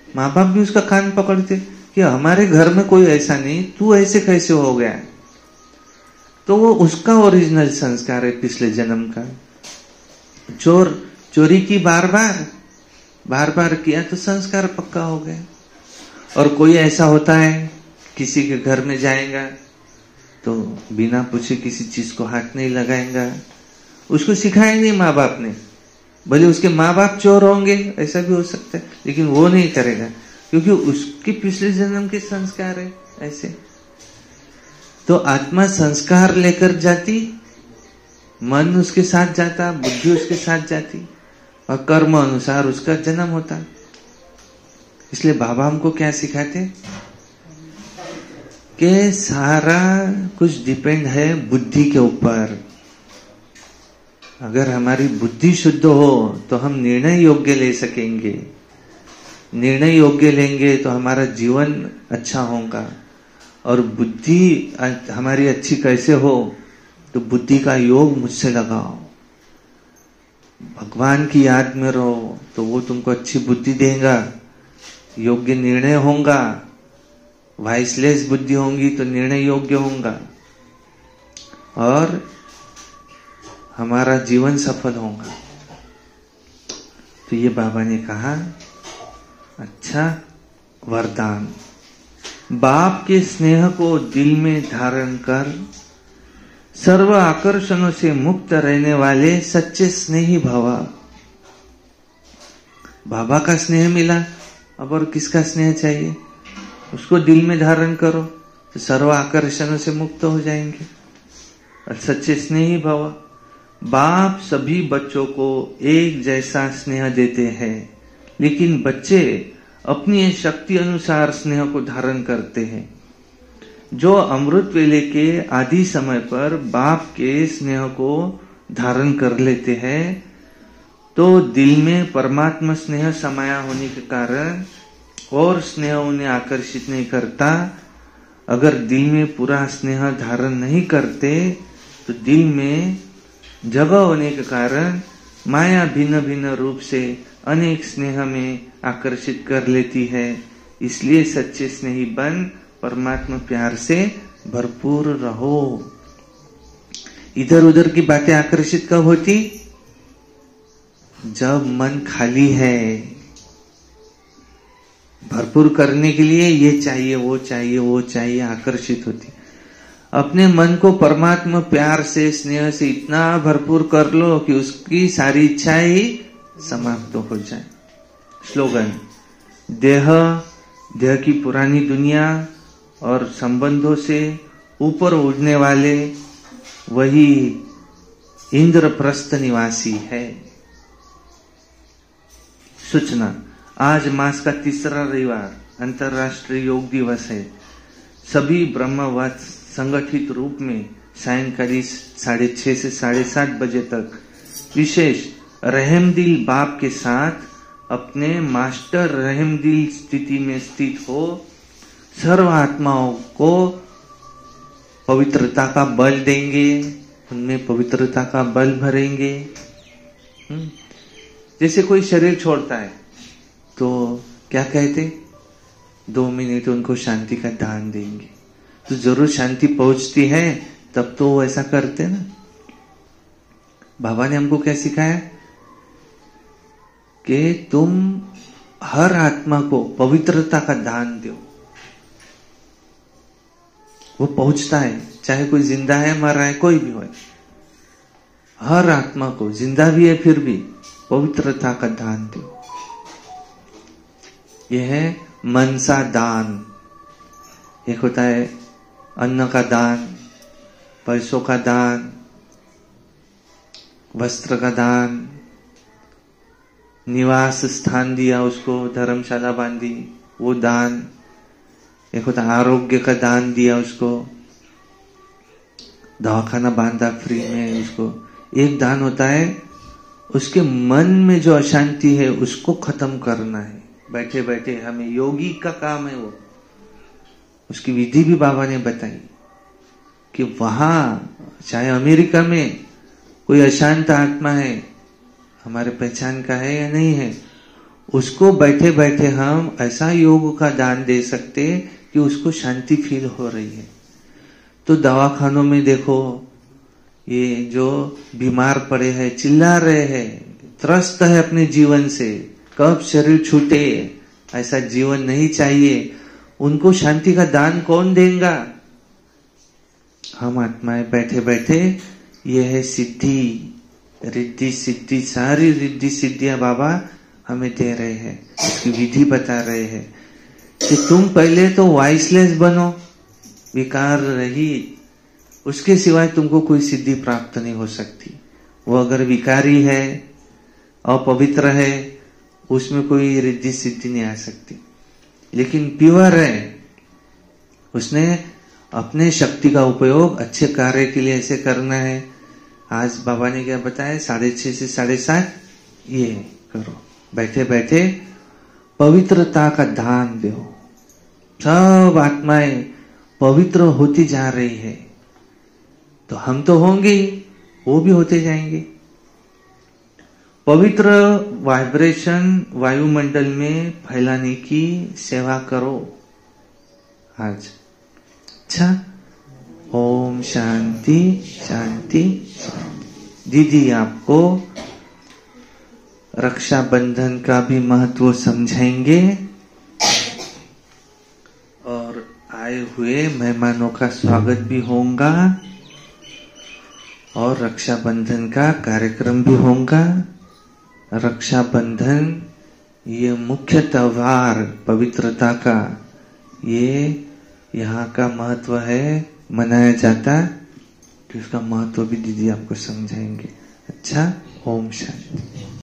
माँ बाप भी उसका कान पकड़ते कि हमारे घर में कोई ऐसा नहीं, तू ऐसे कैसे हो गया? तो वो उसका ओरिजिनल संस्कार है पिछले जन्म का। चोरी की बार बार किया तो संस्कार पक्का हो गया। और कोई ऐसा होता है किसी के घर में जाएगा तो बिना पूछे किसी चीज को हाथ नहीं लगाएगा, उसको सिखाया नहीं माँ बाप ने। भले उसके माँ बाप चोर होंगे, ऐसा भी हो सकता है, लेकिन वो नहीं करेगा क्योंकि उसके पिछले जन्म के संस्कार है ऐसे। तो आत्मा संस्कार लेकर जाती, मन उसके साथ जाता, बुद्धि उसके साथ जाती और कर्म अनुसार उसका जन्म होता। इसलिए बाबा हमको क्या सिखाते कि सारा कुछ डिपेंड है बुद्धि के ऊपर। अगर हमारी बुद्धि शुद्ध हो तो हम निर्णय योग्य ले सकेंगे, निर्णय योग्य लेंगे तो हमारा जीवन अच्छा होगा। और बुद्धि हमारी अच्छी कैसे हो? तो बुद्धि का योग मुझसे लगाओ, भगवान की याद में रहो तो वो तुमको अच्छी बुद्धि देगा, योग्य निर्णय होगा। वाइसलेस बुद्धि होंगी तो निर्णय योग्य होगा और हमारा जीवन सफल होगा। तो ये बाबा ने कहा अच्छा वरदान, बाप के स्नेह को दिल में धारण कर सर्व आकर्षणों से मुक्त रहने वाले सच्चे स्नेही भव। बाबा का स्नेह मिला, अब और किसका स्नेह चाहिए? उसको दिल में धारण करो तो सर्व आकर्षणों से मुक्त हो जाएंगे और सच्चे स्नेही भव। बाप सभी बच्चों को एक जैसा स्नेह देते हैं, लेकिन बच्चे अपनी शक्ति अनुसार स्नेह को धारण करते हैं। जो अमृत वेले के आदि समय पर बाप के स्नेह को धारण कर लेते हैं तो दिल में परमात्मा स्नेह समाया होने के कारण और स्नेह उन्हें आकर्षित नहीं करता। अगर दिल में पूरा स्नेह धारण नहीं करते तो दिल में जगह होने के कारण माया भिन्न भिन्न रूप से अनेक स्नेह में आकर्षित कर लेती है। इसलिए सच्चे स्नेही बन परमात्मा प्यार से भरपूर रहो। इधर उधर की बातें आकर्षित कब होती? जब मन खाली है। भरपूर करने के लिए ये चाहिए वो चाहिए वो चाहिए आकर्षित होती। अपने मन को परमात्मा प्यार से स्नेह से इतना भरपूर कर लो कि उसकी सारी इच्छाएं ही समाप्त हो जाए। स्लोगन, देह की पुरानी दुनिया और संबंधों से ऊपर उड़ने वाले वही इंद्रप्रस्थ निवासी है। सूचना, आज मास का तीसरा रविवार अंतर्राष्ट्रीय योग दिवस है। सभी ब्रह्मवत संगठित रूप में सायंकाली 6:30 से 7:30 बजे तक विशेष रहमदिल बाप के साथ अपने मास्टर रहमदिल स्थिति में स्थित हो सर्व आत्माओं को पवित्रता का बल देंगे, उनमें पवित्रता का बल भरेंगे। जैसे कोई शरीर छोड़ता है तो क्या कहते? 2 मिनट उनको शांति का दान देंगे तो जरूर शांति पहुंचती है, तब तो वो ऐसा करते ना। बाबा ने हमको क्या सिखाया कि तुम हर आत्मा को पवित्रता का दान दो, वो पहुंचता है, चाहे कोई जिंदा है मर रहा है कोई भी हो। हर आत्मा को, जिंदा भी है फिर भी पवित्रता का दान दो। यह है मनसा दान। एक होता है अन्न का दान, पैसों का दान, वस्त्र का दान, निवास स्थान दिया उसको, धर्मशाला बांधी, वो दान। एक होता आरोग्य का दान दिया उसको, दवाखाना बांधा फ्री में उसको। एक दान होता है उसके मन में जो अशांति है उसको खत्म करना है। बैठे बैठे हमें, योगी का काम है वो। उसकी विधि भी बाबा ने बताई कि वहां चाहे अमेरिका में कोई अशांत आत्मा है, हमारे पहचान का है या नहीं है, उसको बैठे बैठे हम ऐसा योग का दान दे सकते कि उसको शांति फील हो रही है। तो दवाखानों में देखो, ये जो बीमार पड़े हैं, चिल्ला रहे हैं, त्रस्त है अपने जीवन से, कब शरीर छूटे, ऐसा जीवन नहीं चाहिए, उनको शांति का दान कौन देगा? हम आत्माएं बैठे बैठे। ये है सिद्धि, रिद्धि सिद्धि, सारी रिद्धि सिद्धियां बाबा हमें दे रहे हैं। इसकी विधि बता रहे हैं कि तुम पहले तो वाइसलेस बनो, विकार रहित, उसके सिवाय तुमको कोई सिद्धि प्राप्त नहीं हो सकती। वो अगर विकारी है, अपवित्र है, उसमें कोई रिद्धि सिद्धि नहीं आ सकती। लेकिन प्योर है, उसने अपने शक्ति का उपयोग अच्छे कार्य के लिए ऐसे करना है। आज बाबा ने क्या बताया, 6:30 से 7:30 ये करो। बैठे बैठे पवित्रता का दान दो। सब आत्माएं पवित्र होती जा रही है, तो हम तो होंगे, वो भी होते जाएंगे। पवित्र वाइब्रेशन वायुमंडल में फैलाने की सेवा करो आज। अच्छा, ओम शांति शांति शांति। दीदी आपको रक्षाबंधन का भी महत्व समझाएंगे और आए हुए मेहमानों का स्वागत भी होगा और रक्षाबंधन का कार्यक्रम भी होगा। रक्षाबंधन ये मुख्य त्योहार पवित्रता का, ये यहाँ का महत्व है, मनाया जाता, तो इसका महत्व भी दीदी आपको समझाएंगे। अच्छा, ओम शांति।